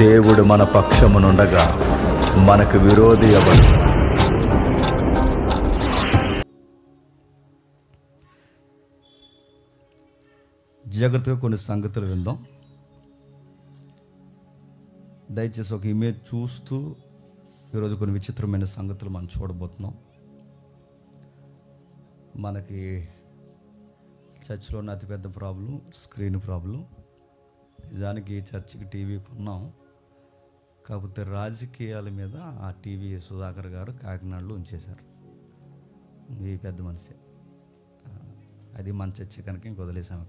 దేవుడు మన పక్షమునుండగా మనకు విరోధి ఎవడు? జాగ్రత్తగా కొన్ని సంగతులు విందాం. దయచేసి ఒక ఇమేజ్ చూస్తూ ఈరోజు కొన్ని విచిత్రమైన సంగతులు మనం చూడబోతున్నాం. మనకి చర్చిలో ఉన్న అతిపెద్ద ప్రాబ్లం స్క్రీన్ ప్రాబ్లం. నిజానికి చర్చికి టీవీ కొన్నాం, కాకపోతే రాజకీయాల మీద ఆ టీవీ సుధాకర్ గారు కాకినాడలో ఉంచేశారు. ఈ పెద్ద మనిషి అది మన చర్చి కనుక ఇంక వదిలేసాం.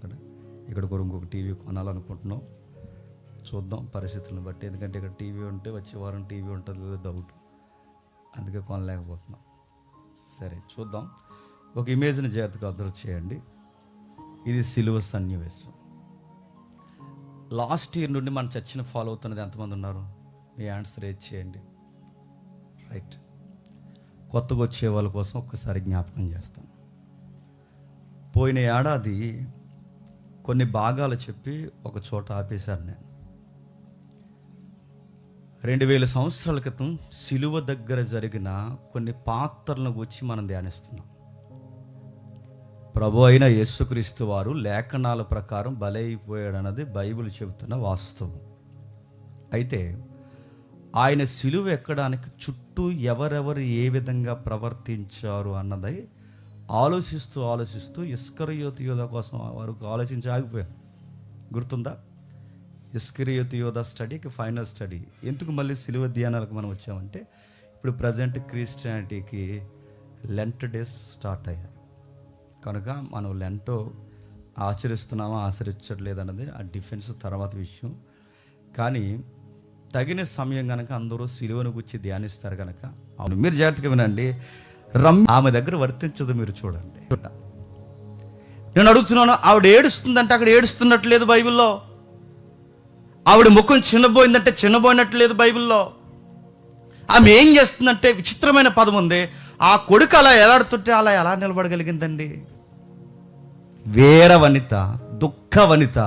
ఇక్కడ కూడా ఇంకొక టీవీ కొనాలనుకుంటున్నాం, చూద్దాం పరిస్థితులను బట్టి. ఎందుకంటే ఇక్కడ టీవీ ఉంటే వచ్చే వారం టీవీ ఉంటుంది లేదా డౌట్, అందుకే కొనలేకపోతున్నాం. సరే చూద్దాం. ఒక ఇమేజ్ని జాగ్రత్తగా అబ్జర్వ్ చేయండి. ఇది సిలువ సన్నివేశం. లాస్ట్ ఇయర్ నుండి మన చర్చిని ఫాలో అవుతున్నది ఎంతమంది ఉన్నారు? మీ హ్యాండ్స్ రేజ్ చేయండి. రైట్. కొత్తగా వచ్చే వాళ్ళ కోసం ఒక్కసారి జ్ఞాపకం చేస్తాను. పోయిన ఏడాది కొన్ని భాగాలు చెప్పి ఒక చోట ఆపేశాను నేను. 2000 సంవత్సరాల క్రితం సిలువ దగ్గర జరిగిన కొన్ని పాత్రలను గురించి మనం ధ్యానిస్తున్నాం. ప్రభు అయిన యేసుక్రీస్తు వారు లేఖనాల ప్రకారం బలైపోయాడన్నది బైబిల్ చెబుతున్న వాస్తవం. అయితే ఆయన సిలువ ఎక్కడానికి చుట్టూ ఎవరెవరు ఏ విధంగా ప్రవర్తించారు అన్నది ఆలోచిస్తూ ఇస్కరియోతు యోధ కోసం వరకు ఆలోచించి ఆగిపోయారు. గుర్తుందా? ఇస్కరియోతు యోధ స్టడీకి ఫైనల్ స్టడీ. ఎందుకు మళ్ళీ సిలువ ధ్యానాలకు మనం వచ్చామంటే, ఇప్పుడు ప్రజెంట్ క్రిస్టియానిటీకి లెంట్ డేస్ స్టార్ట్ అయ్యాయి కనుక మనం లెంటో ఆచరిస్తున్నామా ఆచరించట్లేదు అన్నది ఆ డిఫెన్స్ తర్వాత విషయం. కానీ తగిన సమయం కనుక అందరూ సిలువను గురించి ధ్యానిస్తారు కనుక అవును, మీరు జాగ్రత్తగా వినండి. ఆమె దగ్గర వర్తించదు. మీరు చూడండి. నేను అడుగుతున్నాను, ఆవిడ ఏడుస్తుందంటే అక్కడ ఏడుస్తున్నట్లేదు బైబిల్లో. ఆవిడ ముఖం చిన్నబోయిందంటే చిన్నబోయినట్లేదు బైబిల్లో. ఆమె ఏం చేస్తుందంటే విచిత్రమైన పదం ఉంది. ఆ కొడుకు అలా ఎలాడుతుంటే అలా ఎలా నిలబడగలిగిందండి? వేర వనిత, దుఃఖ వనిత,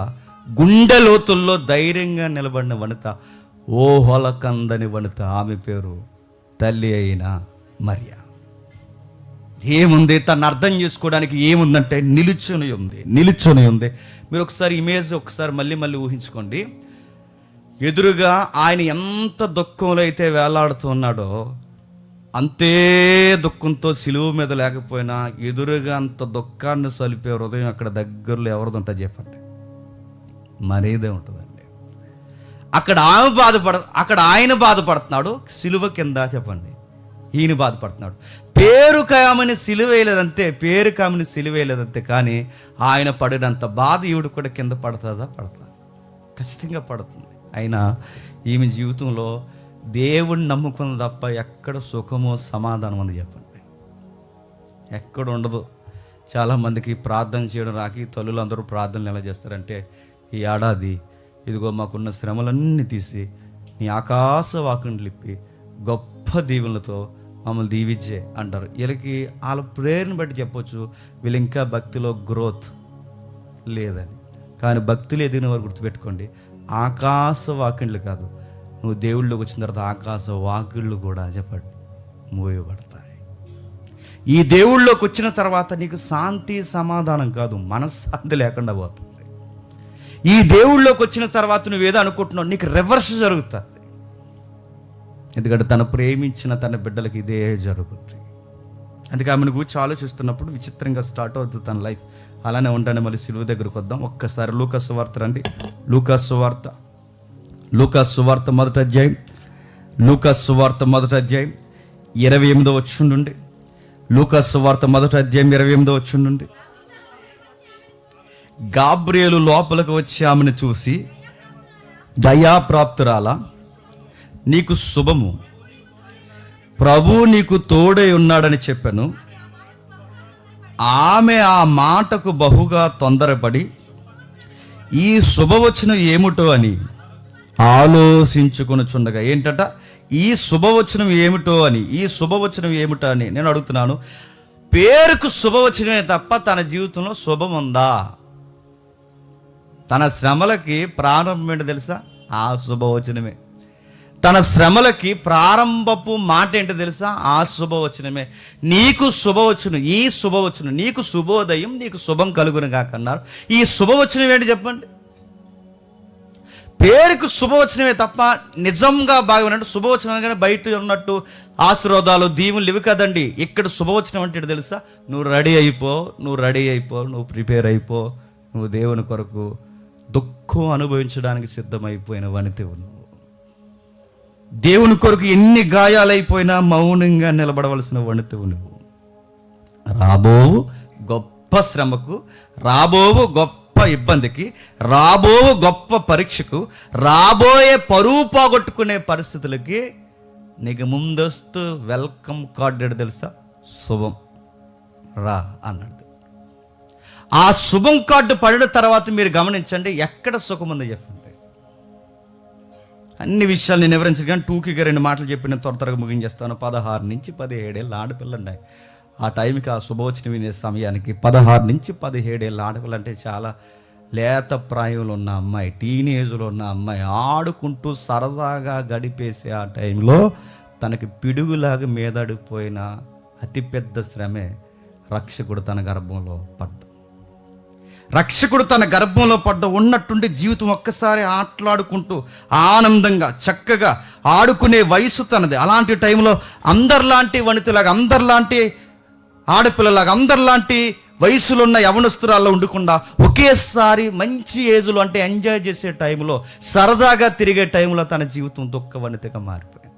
గుండె లోతుల్లో ధైర్యంగా నిలబడిన వనిత, ఓహొలకందని వనిత. ఆమె పేరు తల్లి అయిన మరియా. ఏముంది? తను అర్థం చేసుకోవడానికి ఏముందంటే నిలుచుని ఉంది. మీరు ఒకసారి ఇమేజ్ ఒకసారి మళ్ళీ ఊహించుకోండి. ఎదురుగా ఆయన ఎంత దుఃఖంలో అయితే వేలాడుతున్నాడో అంతే దుఃఖంతో సిలువ మీద లేకపోయినా ఎదురుగా అంత దుఃఖాన్ని సలిపే హృదయం అక్కడ దగ్గరలో ఎవరిది ఉంటుంది చెప్పండి? మరేదే ఉంటుందండి. అక్కడ ఆయన బాధపడుతున్నాడు సిలువ కింద, చెప్పండి, ఈయన బాధపడుతున్నాడు. పేరు కామని సిలువేయలేదంతే కానీ ఆయన పడినంత బాధ ఈవిడ కూడా కింద పడుతుందా? ఖచ్చితంగా పడుతుంది. అయినా ఈమె జీవితంలో దేవుణ్ణి నమ్ముకున్న తప్ప ఎక్కడ సుఖమో సమాధానం ఉంది చెప్పండి? ఎక్కడ ఉండదు. చాలామందికి ప్రార్థన చేయడం రాకి తల్లులు అందరూ ప్రార్థనలు ఎలా చేస్తారంటే, ఈ ఏడాది ఇదిగో మాకున్న శ్రమలన్నీ తీసి నీ ఆకాశ వాకుని లిప్పి గొప్ప దీవెనలతో మమ్మల్ని దీవించే అంటారు. వీళ్ళకి వాళ్ళ ప్రేయర్ని బట్టి చెప్పొచ్చు వీళ్ళు ఇంకా భక్తిలో గ్రోత్ లేదని. కానీ భక్తులు ఎదిగిన వారు గుర్తుపెట్టుకోండి, ఆకాశ వాకిళ్ళు కాదు, నువ్వు దేవుళ్ళలోకి వచ్చిన తర్వాత ఆకాశ వాకిళ్ళు కూడా చెప్పండి మోయబడతాయి. ఈ దేవుళ్ళలోకి వచ్చిన తర్వాత నీకు శాంతి సమాధానం కాదు, మనశ్శాంతి లేకుండా పోతుంది. ఈ దేవుళ్ళలోకి వచ్చిన తర్వాత నువ్వేదో అనుకుంటున్నావు, నీకు రివర్స్ జరుగుతుంది. ఎందుకంటే తను ప్రేమించిన తన బిడ్డలకి ఇదే జరుగుతుంది. అందుకే ఆమెను గురించి ఆలోచిస్తున్నప్పుడు విచిత్రంగా స్టార్ట్ అవుతుంది తన లైఫ్. అలానే ఉంటానే మళ్ళీ సిలువ దగ్గరకు వద్దాం. ఒక్కసారి లూకాసు వార్త రండి. లూకాసు వార్త మొదటి అధ్యాయం 28వ వచనం నుండి. లూకాసు వార్త మొదటి అధ్యాయం 28వ వచనం నుండి. గాబ్రియేలు లోపలికి వచ్చి ఆమెను చూసి, దయాప్రాప్తురాలా, నీకు శుభము, ప్రభు నీకు తోడై ఉన్నాడని చెప్పాను. ఆమె ఆ మాటకు బహుగా తొందరపడి ఈ శుభవచనం ఏమిటో అని ఆలోచించుకొనుచుండగా, ఏంటట ఈ శుభవచనం ఏమిటో అని నేను అడుగుతున్నాను. పేరుకు శుభవచనమే తప్ప తన జీవితంలో శుభం ఉందా? తన శ్రమలకి ప్రారంభం ఏంటో తెలుసా? ఆ శుభవచనమే. తన శ్రమలకి ప్రారంభపు మాట ఏంటో తెలుసా? ఆ శుభవచనమే. నీకు శుభవచనం, ఈ శుభవచనం, నీకు శుభోదయం, నీకు శుభం కలుగును కాకన్నారు. ఈ శుభవచనం ఏంటి చెప్పండి? పేరుకు శుభవచనమే తప్ప నిజంగా బాగా శుభవచనం కానీ బయట ఉన్నట్టు ఆశీర్వాదాలు దీవులు ఇవి కదండి. ఇక్కడ శుభవచనం అంటే ఏంటో తెలుసా? నువ్వు రెడీ అయిపో, నువ్వు ప్రిపేర్ అయిపో, నువ్వు దేవుని కొరకు దుఃఖం అనుభవించడానికి సిద్ధమైపోయిన వనితవు. నువ్వు దేవుని కొరకు ఎన్ని గాయాలైపోయినా మౌనంగా నిలబడవలసిన వనితవు. నువ్వు రాబోవు గొప్ప శ్రమకు, రాబోవు గొప్ప ఇబ్బందికి, రాబోవు గొప్ప పరీక్షకు, రాబోయే పరువు పోగొట్టుకునే పరిస్థితులకి నీకు ముందస్తు వెల్కమ్ కార్డు తెలుసా? శుభం రా అన్నాడు. ఆ శుభం కార్డు పడిన తర్వాత మీరు గమనించండి, ఎక్కడ సుఖం ఉందో చెప్పండి. అన్ని విషయాలు నేను వివరించను కానీ టూకీగా 2 మాటలు చెప్పి నేను త్వరగా ముగించేస్తాను. 16 నుంచి 17 ఏళ్ళ ఆడపిల్లలు ఉన్నాయి. ఆ టైంకి ఆ శుభవచనం వినే సమయానికి 16 నుంచి 17 ఏళ్ళ ఆడపిల్ల అంటే చాలా లేత ప్రాయంలో ఉన్న అమ్మాయి, టీనేజ్లో ఉన్న అమ్మాయి, ఆడుకుంటూ సరదాగా గడిపేసే ఆ టైంలో తనకి పిడుగులాగా మీదడిపోయిన అతిపెద్ద శ్రమే రక్షకుడు తన గర్భంలో పడ్డ. రక్షకుడు తన గర్భంలో పడ్డ ఉన్నట్టుండి జీవితం ఒక్కసారి ఆటలాడుకుంటూ ఆనందంగా చక్కగా ఆడుకునే వయసు తనది. అలాంటి టైంలో అందరిలాంటి వనితలాగా, అందరిలాంటి ఆడపిల్లలాగా, అందరిలాంటి వయసులో ఉన్న యవనస్తురాల్లో ఉండకుండా ఒకేసారి మంచి ఏజ్లో అంటే ఎంజాయ్ చేసే టైంలో, సరదాగా తిరిగే టైంలో తన జీవితం దుఃఖ వనితగా మారిపోయింది.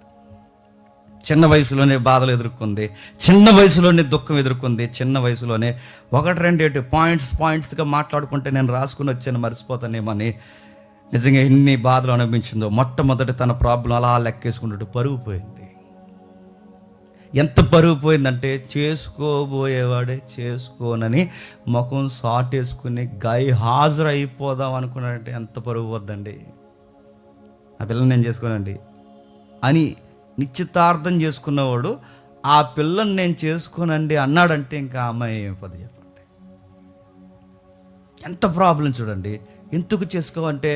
చిన్న వయసులోనే బాధలు ఎదుర్కొంది, చిన్న వయసులోనే దుఃఖం ఎదుర్కొంది, చిన్న వయసులోనే 1-2 పాయింట్స్గా మాట్లాడుకుంటే నేను రాసుకుని వచ్చాను మర్చిపోతానేమని నిజంగా ఎన్ని బాధలు అనిపించిందో. మొట్టమొదటి తన ప్రాబ్లం అలా లెక్కేసుకుంటూ పరుగు పోయింది. ఎంత పరుగు పోయిందంటే చేసుకోబోయేవాడే చేసుకోనని ముఖం సాటేసుకుని హాజరు అయిపోదాం అనుకున్నాడంటే ఎంత పరుగు పోద్దండి. ఆ పిల్లని నేను చేసుకోనండి అని నిశ్చితార్థం చేసుకున్నవాడు ఆ పిల్లని నేను చేసుకోనండి అన్నాడంటే ఇంకా అమ్మాయి ఏమైపోద్ది చెప్పండి. ఎంత ప్రాబ్లం చూడండి. ఎందుకు చేసుకోవంటే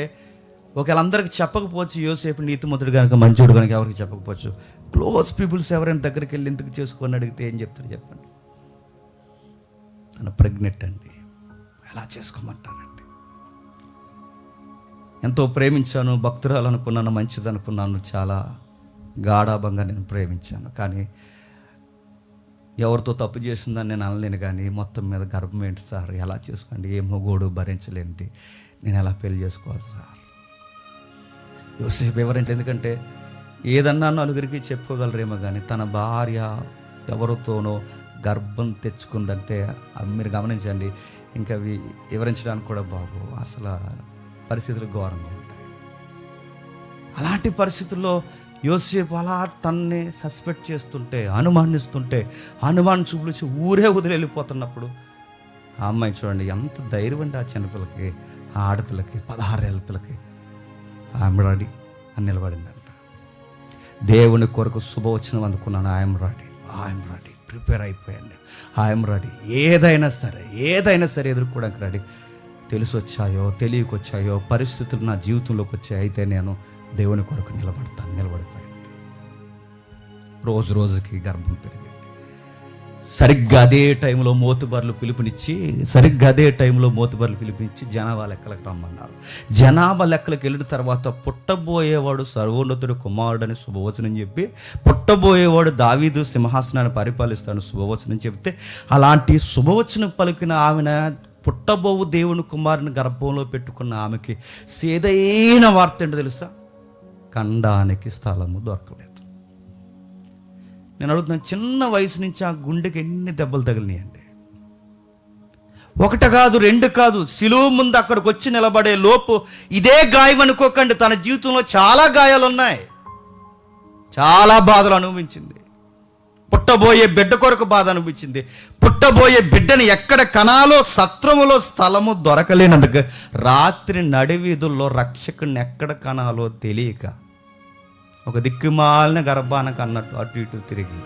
ఒకవేళ అందరికి చెప్పకపోవచ్చు, యోసేపు నీతిమంతుడు కనుక మంచోడు కనుక ఎవరికి చెప్పకపోవచ్చు, క్లోజ్ పీపుల్స్ ఎవరైనా దగ్గరికి వెళ్ళి ఎందుకు చేసుకోని అడిగితే ఏం చెప్తాడు చెప్పండి? తను ప్రెగ్నెంట్ అండి, ఎలా చేసుకోమంటానండి? ఎంతో ప్రేమించాను, భక్తురాలు అనుకున్నాను, మంచిది అనుకున్నాను, చాలా గాఢాభంగా నేను ప్రేమించాను. కానీ ఎవరితో తప్పు చేసిందని నేను అనలేను. కానీ మొత్తం మీద గర్భం ఏంటి సార్, ఎలా చేసుకోండి, ఏ మొగోడు భరించలేంటి, నేను ఎలా పెళ్లి చేసుకోవాలి సార్? యోసేపు ఎవరంటే, ఎందుకంటే ఏదన్నా నలుగురికి చెప్పుకోగలరేమో కానీ తన భార్య ఎవరితోనో గర్భం తెచ్చుకుందంటే మీరు గమనించండి, ఇంకా అవి వివరించడానికి కూడా బాగు, అసలు పరిస్థితులు ఘోరంగా ఉంటాయి. అలాంటి పరిస్థితుల్లో యోసేపు అలా తన్ని సస్పెక్ట్ చేస్తుంటే, అనుమానిస్తుంటే, అనుమానం చూపులిచి ఊరే వదిలి వెళ్ళిపోతున్నప్పుడు ఆ అమ్మాయి చూడండి ఎంత ధైర్యం అండి. ఆ చిన్నపిల్లకి, ఆ ఆడపిల్లకి, 16 ఏళ్ళ పిల్లకి ఐఎమ్ రెడీ అని నిలబడిందంట. దేవుని కొరకు శుభవచనం అందుకున్నాను, ఐఎమ్ రెడీ, ప్రిపేర్ అయిపోయాను, ఐఎమ్ రెడీ. ఏదైనా సరే ఎదుర్కోవడానికి రెడీ. తెలిసొచ్చాయో తెలియకొచ్చాయో పరిస్థితులు నా జీవితంలోకి వచ్చాయి, అయితే నేను దేవుని కొరకు నిలబడిపోయింది. రోజుకి గర్భం పెరిగింది. సరిగ్గా అదే టైంలో మోతుబర్లు పిలుపునిచ్చి జనాభా లెక్కలకు రమ్మన్నారు. జనాభా లెక్కలకు వెళ్ళిన తర్వాత పుట్టబోయేవాడు సర్వోన్నతుడు కుమారుడని శుభవచనం చెప్పి, పుట్టబోయేవాడు దావీదు సింహాసనాన్ని పరిపాలిస్తాడు శుభవచనం చెప్తే, అలాంటి శుభవచనం పలికిన ఆమెన పుట్టబోవు దేవుని కుమారుని గర్భంలో పెట్టుకున్న ఆమెకి సేదైన వార్త ఏంటో తెలుసా? ఖండానికి స్థలము దొరకలేదు. నేను అడుగుతున్నాను, చిన్న వయసు నుంచి ఆ గుండెకి ఎన్ని దెబ్బలు తగిలినాయండి? 1 కాదు 2 కాదు, శిలువ ముందు అక్కడికి వచ్చి నిలబడే లోపు ఇదే గాయం అనుకోకండి, తన జీవితంలో చాలా గాయాలు ఉన్నాయి, చాలా బాధలు అనుభవించింది. పుట్టబోయే బిడ్డ కొరకు బాధ అనిపించింది. పుట్టబోయే బిడ్డని ఎక్కడ కనాలో సత్రములో స్థలము దొరకలేనందుకు రాత్రి నడివీధుల్లో రక్షకుని ఎక్కడ కనాలో తెలియక ఒక దిక్కుమాలిన గర్భానికి అన్నట్టు అటు ఇటు తిరిగి,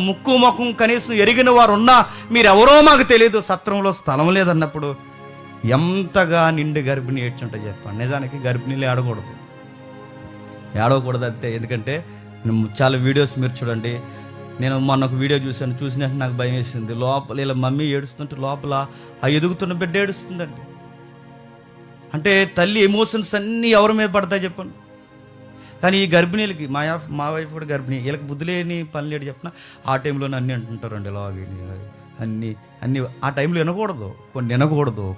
ముక్కు ముఖం కనీసం ఎరిగిన వారు ఉన్నా మీరెవరో మాకు తెలియదు, సత్రంలో స్థలం లేదన్నప్పుడు ఎంతగా నిండి గర్భిణి ఏడ్చుంటే చెప్పండి. నిజానికి గర్భిణీలే ఆడకూడదు, ఏడవకూడదు అంతే. ఎందుకంటే చాలా వీడియోస్ మీరు చూడండి, నేను మొన్న ఒక వీడియో చూసినట్టు నాకు భయం వేసింది. లోపల ఇలా మమ్మీ ఏడుస్తుంటే లోపల ఆ ఎదుగుతున్న బిడ్డ ఏడుస్తుందండి. అంటే తల్లి ఎమోషన్స్ అన్నీ ఎవరి మీద పడతాయి చెప్పండి. కానీ ఈ గర్భిణీలకి మా వైఫ్ కూడా గర్భిణీ, వీళ్ళకి బుద్ధి లేని పనులు ఏంటి చెప్పిన ఆ టైంలోనే అన్నీ అంటుంటారండి. ఇలాగని అన్నీ ఆ టైంలో వినకూడదు,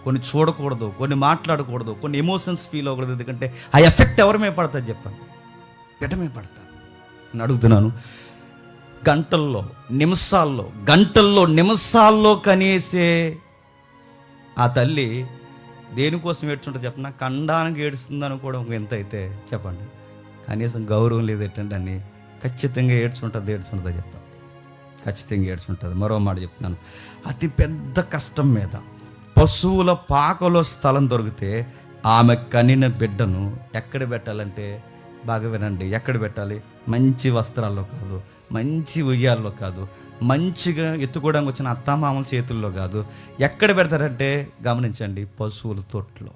కొన్ని చూడకూడదు, కొన్ని మాట్లాడకూడదు, కొన్ని ఎమోషన్స్ ఫీల్ అవ్వకూడదు. ఎందుకంటే ఆ ఎఫెక్ట్ ఎవరి మీద పడుతుంది చెప్పండి? బిడ్డ మీద పడుతుంది. నేను అడుగుతున్నాను, నిమిషాల్లో కనేసే ఆ తల్లి దేనికోసం ఏడ్చుంటుంది చెప్పిన? ఖండానికి ఏడుస్తుంది అనుకోవడం ఎంత అయితే చెప్పండి. కనీసం గౌరవం లేదేటండి అని ఖచ్చితంగా ఏడ్చుంటుంది చెప్పండి. ఖచ్చితంగా ఏడ్చుంటుంది. మరో మాట చెప్తున్నాను, అతి పెద్ద కష్టం మీద పశువుల పాకలో స్థలం దొరికితే ఆమె కనిన బిడ్డను ఎక్కడ పెట్టాలంటే, బాగా వినండి, ఎక్కడ పెట్టాలి? మంచి వస్త్రాల్లో కాదు, మంచి ఉయ్యాల్లో కాదు, మంచిగా ఎత్తుకోవడానికి వచ్చిన అత్తామామల చేతుల్లో కాదు. ఎక్కడ పెడతారంటే గమనించండి, పశువుల తొట్టులో.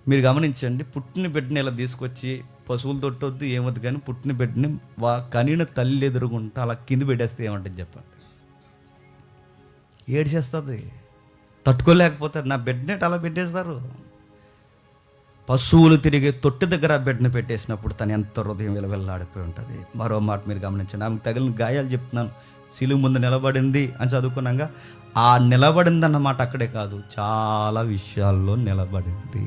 మీరు గమనించండి, పుట్టిన బిడ్డని ఇలా తీసుకొచ్చి పశువులు తొట్టొద్దు ఏమొద్దు, కానీ పుట్టిన బిడ్డని కనిన తల్లి ఎదురుగుంటా అలా కింద పెట్టేస్తే ఏమంటుంది చెప్పండి? ఏడ్చేస్తుంది, తట్టుకోలేకపోతే. నా బిడ్డని అలా పెట్టేస్తారు. పశువులు తిరిగే తొట్టి దగ్గర ఆ బిడ్డను పెట్టేసినప్పుడు తను ఎంత హృదయం విలవిల్లాడిపోయి ఉంటుంది. మరో మాట మీరు గమనించండి, ఆమెకు తగిలిన గాయాలు చెప్తున్నాను. శిలువ ముందు నిలబడింది అని చదువుకున్నాక ఆ నిలబడింది అన్నమాట అక్కడే కాదు, చాలా విషయాల్లో నిలబడింది.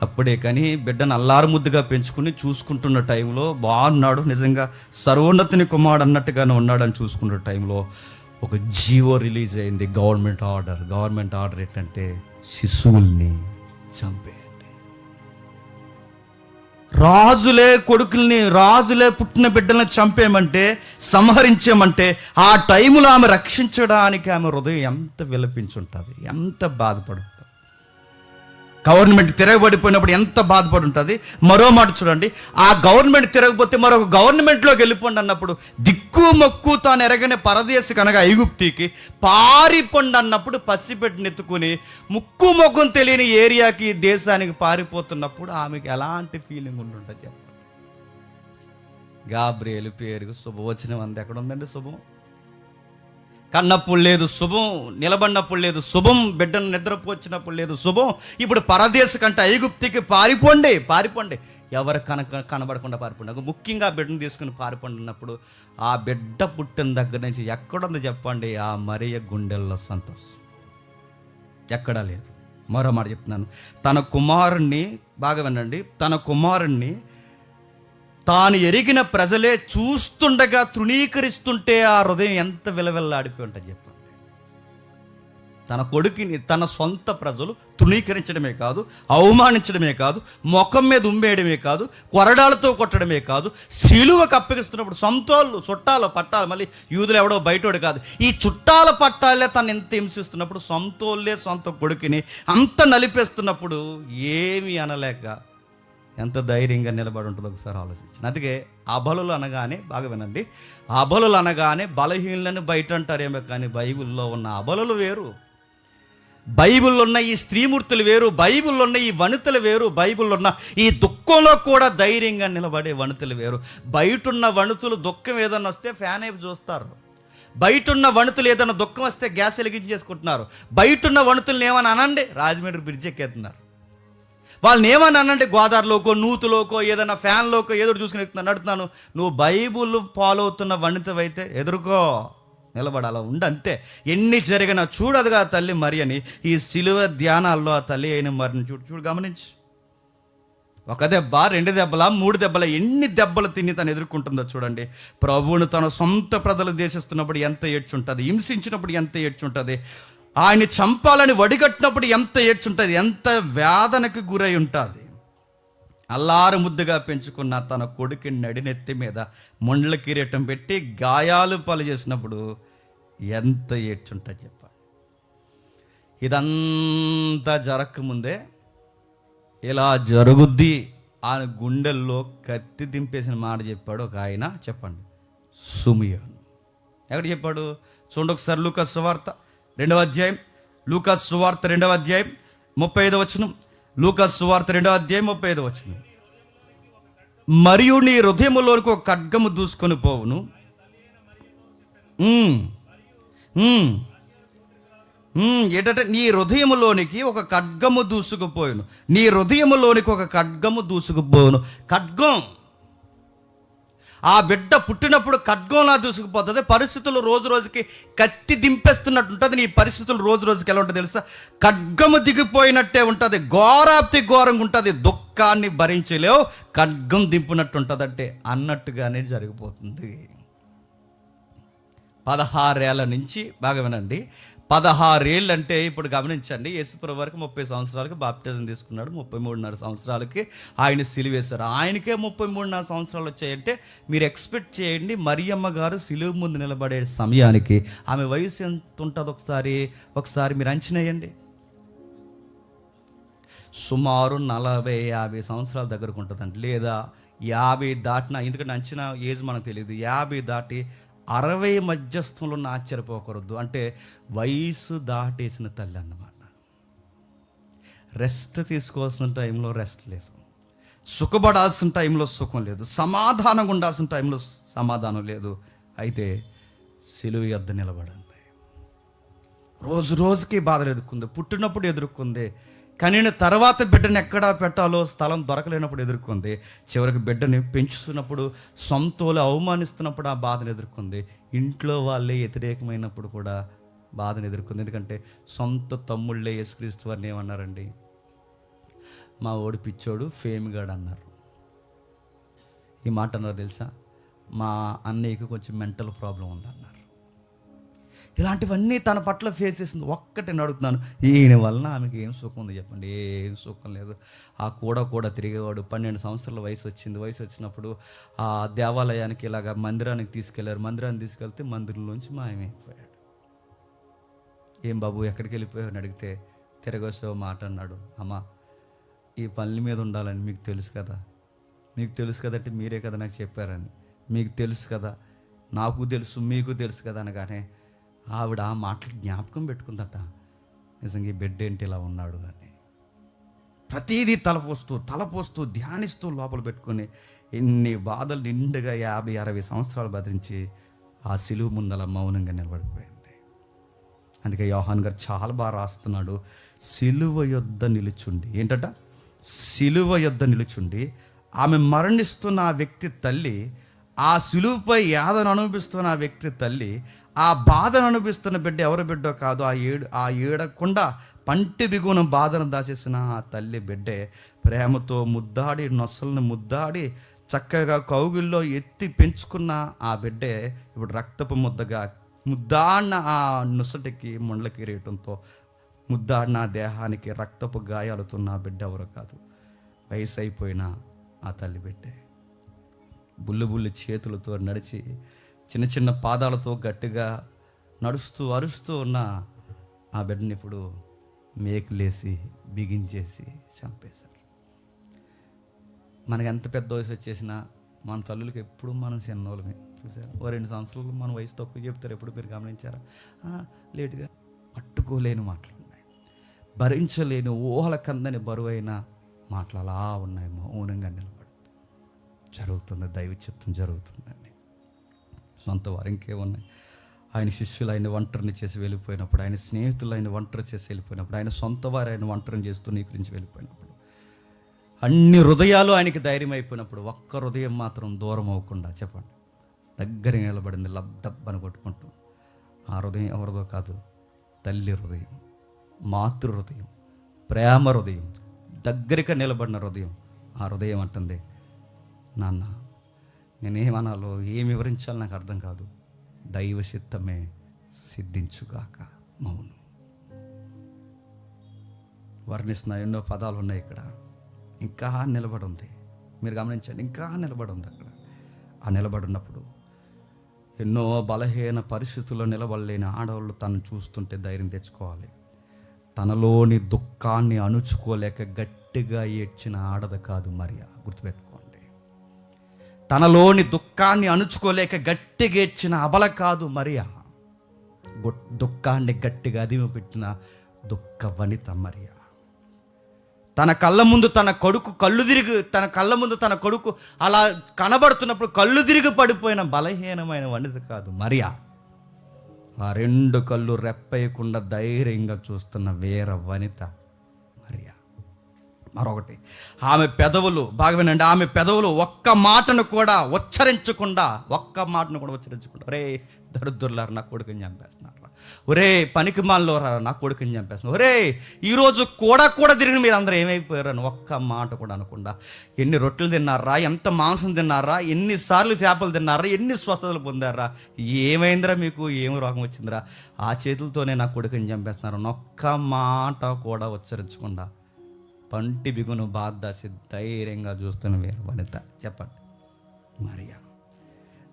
అప్పుడే కానీ బిడ్డను అల్లారు ముద్దుగా పెంచుకుని చూసుకుంటున్న టైంలో బాగున్నాడు, నిజంగా సర్వోన్నతుని కుమారుడు అన్నట్టుగానే ఉన్నాడని చూసుకున్న టైంలో ఒక జీవో రిలీజ్ అయింది. గవర్నమెంట్ ఆర్డర్ ఏంటంటే శిశువుల్ని చంపేయండి. రాజులే పుట్టిన బిడ్డల్ని చంపేయమంటే, సంహరించేయమంటే ఆ టైంలో ఆమె రక్షించడానికి ఆమె హృదయం ఎంత విలపించుంటుంది, ఎంత బాధపడుతుంది. గవర్నమెంట్ తిరగబడిపోయినప్పుడు ఎంత బాధపడి ఉంటుంది. మరో మాట చూడండి, ఆ గవర్నమెంట్ తిరగకపోతే మరొక గవర్నమెంట్లోకి వెళ్ళిపోండి అన్నప్పుడు, దిక్కు మొక్కు తాను ఎరగని పరదేశి కనుక ఐగుప్తికి పారిపోండి అన్నప్పుడు, పసిబిడ్డని ఎత్తుకుని ముక్కు మొక్కం తెలియని ఏరియాకి, దేశానికి పారిపోతున్నప్పుడు ఆమెకి ఎలాంటి ఫీలింగ్ ఉంటుంటుంది చెప్పండి? గాబ్రియేలు పేరుకు శుభవచనం అంది. ఎక్కడ ఉందండి శుభం? కన్నప్పుడు లేదు శుభం, నిలబడినప్పుడు లేదు శుభం, బిడ్డను నిద్రపోచ్చినప్పుడు లేదు శుభం. ఇప్పుడు పరదేశ కంటే ఐగుప్తికి పారిపోండి. ఎవరు కనబడకుండా పారిపోండి. ముఖ్యంగా బిడ్డను తీసుకుని పారిపోండి అన్నప్పుడు ఆ బిడ్డ పుట్టిన దగ్గర నుంచి ఎక్కడుంది చెప్పండి ఆ మరియ గుండెల్లో సంతోషం? ఎక్కడా లేదు. మరో మాట చెప్తున్నాను, తన కుమారుణ్ణి, బాగా వినండి, తన కుమారుణ్ణి తాను ఎరిగిన ప్రజలే చూస్తుండగా తృణీకరిస్తుంటే ఆ హృదయం ఎంత విలవిల్లాడిపోయి ఉంటుంది చెప్పండి. తన కొడుకుని తన సొంత ప్రజలు తృణీకరించడమే కాదు, అవమానించడమే కాదు, ముఖం మీద ఉమ్మేయడమే కాదు, కొరడాలతో కొట్టడమే కాదు, సిలువకు అప్పగిస్తున్నప్పుడు సొంతోళ్ళు చుట్టాలు పట్టాలు, మళ్ళీ యూదులు ఎవడో బయటోడు కాదు, ఈ చుట్టాల పట్టాలే తను ఎంత హింసిస్తున్నప్పుడు, సొంతోళ్ళే సొంత కొడుకుని అంత నలిపేస్తున్నప్పుడు ఏమీ అనలేక ఎంత ధైర్యంగా నిలబడి ఉంటుందో ఒకసారి ఆలోచించండి. అందుకే అబలులు అనగానే, బాగా వినండి, అబలులు అనగానే బలహీనులని బయట అంటారేమో, కానీ బైబిల్లో ఉన్న అబలులు వేరు, బైబిల్లో ఉన్న ఈ స్త్రీమూర్తులు వేరు, బైబిల్లో ఉన్న ఈ వనితలు వేరు, బైబిల్లో ఉన్న ఈ దుఃఖంలో కూడా ధైర్యంగా నిలబడే వనితలు వేరు. బయటున్న వనితులు దుఃఖం ఏదన్నా వస్తే ఫ్యాన్ అయిపు చూస్తారు, బయటున్న వనితులు ఏదైనా దుఃఖం వస్తే గ్యాస్ వెలిగించేసుకుంటున్నారు, బయటున్న వనితులను ఏమని అనండి రాజమండ్రి బ్రిడ్జ్ ఎక్కేస్తున్నారు, వాళ్ళని ఏమని అనండి గోదావరిలోకో నూతులోకో ఏదైనా ఫ్యాన్లోకో ఏదో చూసుకుని నడుతున్నాను. నువ్వు బైబుల్ ఫాలో అవుతున్న వనితవైతే ఎదుర్కో, నిలబడాలా ఉండి అంతే. ఎన్ని జరిగినా చూడదుగా తల్లి మరి అని ఈ సిలువ ధ్యానాల్లో ఆ తల్లి అయిన మరిని చూడు గమనించి, ఒక దెబ్బ, 2 దెబ్బల, 3 దెబ్బల, ఎన్ని దెబ్బలు తిని తను ఎదుర్కొంటుందో చూడండి. ప్రభువును తన సొంత ప్రజలు దేశిస్తున్నప్పుడు ఎంత ఏడ్చుంటుంది, హింసించినప్పుడు ఎంత ఏడ్చుంటుంది, ఆయన్ని చంపాలని వడిగట్టినప్పుడు ఎంత ఏడ్చుంటుంది, ఎంత వేదనకు గురై ఉంటుంది. అల్లారు ముద్దుగా పెంచుకున్న తన కొడుకు నడినెత్తి మీద ముండ్ల కిరీటం పెట్టి గాయాలు పాలు చేసినప్పుడు ఎంత ఏడ్చుంటుంది చెప్పండి. ఇదంతా జరగకముందే ఇలా జరుగుద్ది ఆయన గుండెల్లో కత్తి దింపేసిన మాట చెప్పాడు ఒక ఆయన, చెప్పండి, సుమియోను. ఎక్కడ చెప్పాడు చూడండి ఒకసారి, లూకాసు సువార్త 2వ అధ్యాయం, లూకాసు సువార్త 2వ అధ్యాయం 35వ వచనం, లూకాసు సువార్త 2వ అధ్యాయం 35వ వచనం. మరియు నీ హృదయములోనికి ఒక ఖడ్గము దూసుకొని పోవును. ఏంటంటే నీ హృదయములోనికి ఒక ఖడ్గము దూసుకుపోయాను. నీ హృదయములోనికి ఒక ఖడ్గము దూసుకుపోవును. ఖడ్గం, ఆ బిడ్డ పుట్టినప్పుడు ఖడ్గంలా దూసుకుపోతుంది. పరిస్థితులు రోజు రోజుకి కత్తి దింపేస్తున్నట్టు ఉంటుంది. నీ పరిస్థితులు రోజు రోజుకి ఎలా ఉంటుంది తెలుసా? ఖడ్గము దిగిపోయినట్టే ఉంటుంది. ఘోరాప్తి ఘోరంగా ఉంటుంది. దుఃఖాన్ని భరించలేవు, ఖడ్గం దింపునట్టు ఉంటుంది. అంటే అన్నట్టుగానే జరిగిపోతుంది. 16 ఏళ్ళ నుంచి, బాగా వినండి, 16 ఏళ్ళు అంటే ఇప్పుడు గమనించండి, యేసుప్రభు వరకు 30 సంవత్సరాలకి బాప్టిజం తీసుకున్నాడు. 33.5 సంవత్సరాలకి ఆయన సిలువేశారు. ఆయనకే 33.5 సంవత్సరాలు వచ్చాయంటే మీరు ఎక్స్పెక్ట్ చేయండి, మరియమ్మ గారు సిలువ ముందు నిలబడే సమయానికి ఆమె వయసు ఎంత ఉంటుందో ఒకసారి మీరు అంచనా వేయండి. సుమారు 40-50 సంవత్సరాల దగ్గరకు ఉంటుందండి, లేదా 50 దాటిన, ఎందుకంటే అంచనా ఏజ్ మనకు తెలియదు. 50 దాటి 60 మధ్యస్థంలో ఆశ్చర్యపోకూడదు. అంటే వయసు దాటేసిన తల్లి అన్నమాట. రెస్ట్ తీసుకోవాల్సిన టైంలో రెస్ట్ లేదు, సుఖపడాల్సిన టైంలో సుఖం లేదు, సమాధానంగా ఉండాల్సిన టైంలో సమాధానం లేదు. అయితే సిలువ యొద్ద నిలబడింది. రోజు రోజుకి బాధలు ఎదుర్కొంది. పుట్టినప్పుడు ఎదుర్కొంది, కానీ తర్వాత బిడ్డను ఎక్కడా పెట్టాలో స్థలం దొరకలేనప్పుడు ఎదుర్కొంది. చివరికి బిడ్డని పెంచుతున్నప్పుడు, సొంతోలు అవమానిస్తున్నప్పుడు ఆ బాధను ఎదుర్కొంది. ఇంట్లో వాళ్ళే వ్యతిరేకమైనప్పుడు కూడా బాధను ఎదుర్కొంది. ఎందుకంటే సొంత తమ్ముళ్ళే యేసుక్రీస్తు వారిని ఏమన్నారండి? మా ఓడి పిచ్చోడు, ఫేమ్గాడు అన్నారు. ఈ మాట అన్నారు తెలుసా? మా అన్నయ్యకి కొంచెం మెంటల్ ప్రాబ్లం ఉందన్నారు. ఇలాంటివన్నీ తన పట్ల ఫేస్ చేసింది. ఒక్కటే అడుగుతున్నాను, ఈయన వలన ఆమెకి ఏం సుఖం ఉంది చెప్పండి? ఏం సుఖం లేదు. ఆ కూడా తిరిగేవాడు. 12 సంవత్సరాల వయసు వచ్చింది. వయసు వచ్చినప్పుడు ఆ దేవాలయానికి ఇలాగ మందిరానికి తీసుకెళ్లారు. మందిరాన్ని తీసుకెళ్తే మందిరంలోంచి మాయమైపోయాడు. ఏం బాబు ఎక్కడికి వెళ్ళిపోయావు అని అడిగితే తిరగొచ్చావు మాట అన్నాడు. అమ్మా, ఈ పనుల మీద ఉండాలని మీకు తెలుసు కదా, మీకు తెలుసు కదంటే మీరే కదా నాకు చెప్పారని, మీకు తెలుసు కదా, నాకు తెలుసు, మీకు తెలుసు కదా అనగానే ఆవిడ ఆ మాటలు జ్ఞాపకం పెట్టుకుందట. నిజంగా ఈ బిడ్డ ఏంటి ఇలా ఉన్నాడు అని ప్రతిదీ తలపోస్తూ ధ్యానిస్తూ లోపల పెట్టుకొని ఎన్ని బాధలు నిండుగా 50-60 సంవత్సరాలు బదిరించి ఆ సిలువ ముందల మౌనంగా నిలబడిపోయింది. అందుకే యోహాన్ గారు చాలా బాగా రాస్తున్నాడు, సిలువ యొద్ద నిలుచుండి. ఏంటట? సిలువ యొద్ద నిలుచుండి ఆమె మరణిస్తున్న ఆ వ్యక్తి తల్లి, ఆ సిలువపై యాదను అనుభవిస్తున్న ఆ వ్యక్తి తల్లి, ఆ బాధను అనుభవిస్తున్న బిడ్డ ఎవరి బిడ్డో కాదు, ఆ ఏడకుండా పంటి బిగున బాధను దాచేసిన ఆ తల్లి బిడ్డే ప్రేమతో ముద్దాడి, నొసలను ముద్దాడి చక్కగా కౌగిల్లో ఎత్తి పెంచుకున్న ఆ బిడ్డే ఇప్పుడు రక్తపు ముద్దగా ముద్దాడిన ఆ నొసటికి ముండ్ల కిరీటంతో ముద్దాడిన ఆ దేహానికి రక్తపు గాయాలుతున్న ఆ బిడ్డ ఎవరు కాదు, వయసు అయిపోయిన ఆ తల్లి బిడ్డే. బుల్లి చేతులతో నడిచి చిన్న చిన్న పాదాలతో గట్టిగా నడుస్తూ అరుస్తూ ఉన్న ఆ బిడ్డని ఇప్పుడు మేకులేసి బిగించేసి చంపేశారు. మనకి ఎంత పెద్ద వయసు వచ్చేసినా మన తల్లులకి ఎప్పుడు మనం చిన్నోళ్ళమే. చూసారా? 2 సంవత్సరాలు మన వయసు తక్కువ చెప్తారు. ఎప్పుడు మీరు గమనించారా? లేటుగా పట్టుకోలేని మాటలు ఉన్నాయి, భరించలేని ఊహల కందని బరువైన మాటలు అలా ఉన్నాయి. మౌనంగా నిలబడి జరుగుతుంది, దైవ చిత్తం జరుగుతుందండి. సొంత వారు ఇంకేమున్నాయి? ఆయన శిష్యులు ఆయన ఒంటరిని చేసి వెళ్ళిపోయినప్పుడు, ఆయన స్నేహితులు ఆయన ఒంటరి చేసి వెళ్ళిపోయినప్పుడు, ఆయన సొంత వారు ఆయన ఒంటరిని చేస్తూ నీకరించి వెళ్ళిపోయినప్పుడు, అన్ని హృదయాలు ఆయనకి ధైర్యం అయిపోయినప్పుడు, ఒక్క హృదయం మాత్రం దూరం అవ్వకుండా చెప్పండి దగ్గర నిలబడింది, లబ్డబ్బని కొట్టుకుంటూ. ఆ హృదయం ఎవరిదో కాదు, తల్లి హృదయం, మాతృ హృదయం, ప్రేమ హృదయం, దగ్గరగా నిలబడిన హృదయం. ఆ హృదయం అంటుంది, నాన్న నేనేమనాలో ఏం వివరించాలో నాకు అర్థం కాదు, దైవ చిత్తమే సిద్ధించుగాక. మౌనం. వర్ణిస్తున్న ఎన్నో పదాలు ఉన్నాయి ఇక్కడ. ఇంకా నిలబడి ఉంది, మీరు గమనించండి, ఇంకా నిలబడి ఉంది అక్కడ. ఆ నిలబడినప్పుడు ఎన్నో బలహీన పరిస్థితుల్లో నిలబడలేని ఆడవాళ్ళు తను చూస్తుంటే ధైర్యం తెచ్చుకోవాలి. తనలోని దుఃఖాన్ని అణుచుకోలేక గట్టిగా ఏడ్చిన ఆడద కాదు మరియ, గుర్తుపెట్టుకోండి. తనలోని దుఃఖాన్ని అణుచుకోలేక గట్టిగా ఏడ్చిన అబల కాదు మరియ, దుఃఖాన్ని గట్టిగా అదిమి పెట్టిన దుఃఖ వనిత మరియ. తన కళ్ళ ముందు తన కొడుకు తన కళ్ళ ముందు తన కొడుకు అలా కనబడుతున్నప్పుడు కళ్ళు తిరిగి పడిపోయిన బలహీనమైన వనిత కాదు మరియా. ఆ 2 కళ్ళు రెప్పేయకుండా ధైర్యంగా చూస్తున్న వేర వనిత మరియా. మరొకటి, ఆమె పెదవులు బాగా వినండి, ఆమె పెదవులు ఒక్క మాటను కూడా ఉచ్చరించకుండా ఒరే దరిద్రులారా నా కొడుకుని చంపేస్తున్నారా, ఒరే పనికి మాలోరా నా కొడుకుని చంపేస్తున్నారు, ఒరే ఈరోజు కూడా తిరిగి మీరు అందరూ ఏమైపోయారు అని ఒక్క మాట కూడా అనకుండా, ఎన్ని రొట్టెలు తిన్నారా, ఎంత మాంసం తిన్నారా, ఎన్నిసార్లు చేపలు తిన్నారా, ఎన్ని స్వస్థతలు పొందారా, ఏమైందిరా మీకు, ఏం రోగం వచ్చిందిరా, ఆ చేతులతోనే నా కొడుకుని చంపేస్తున్నారు అని ఒక్క మాట కూడా ఉచ్చరించకుండా పంటి బిగును బాధాసి ధైర్యంగా చూస్తున్న వేరు వనిత చెప్పండి మరియా.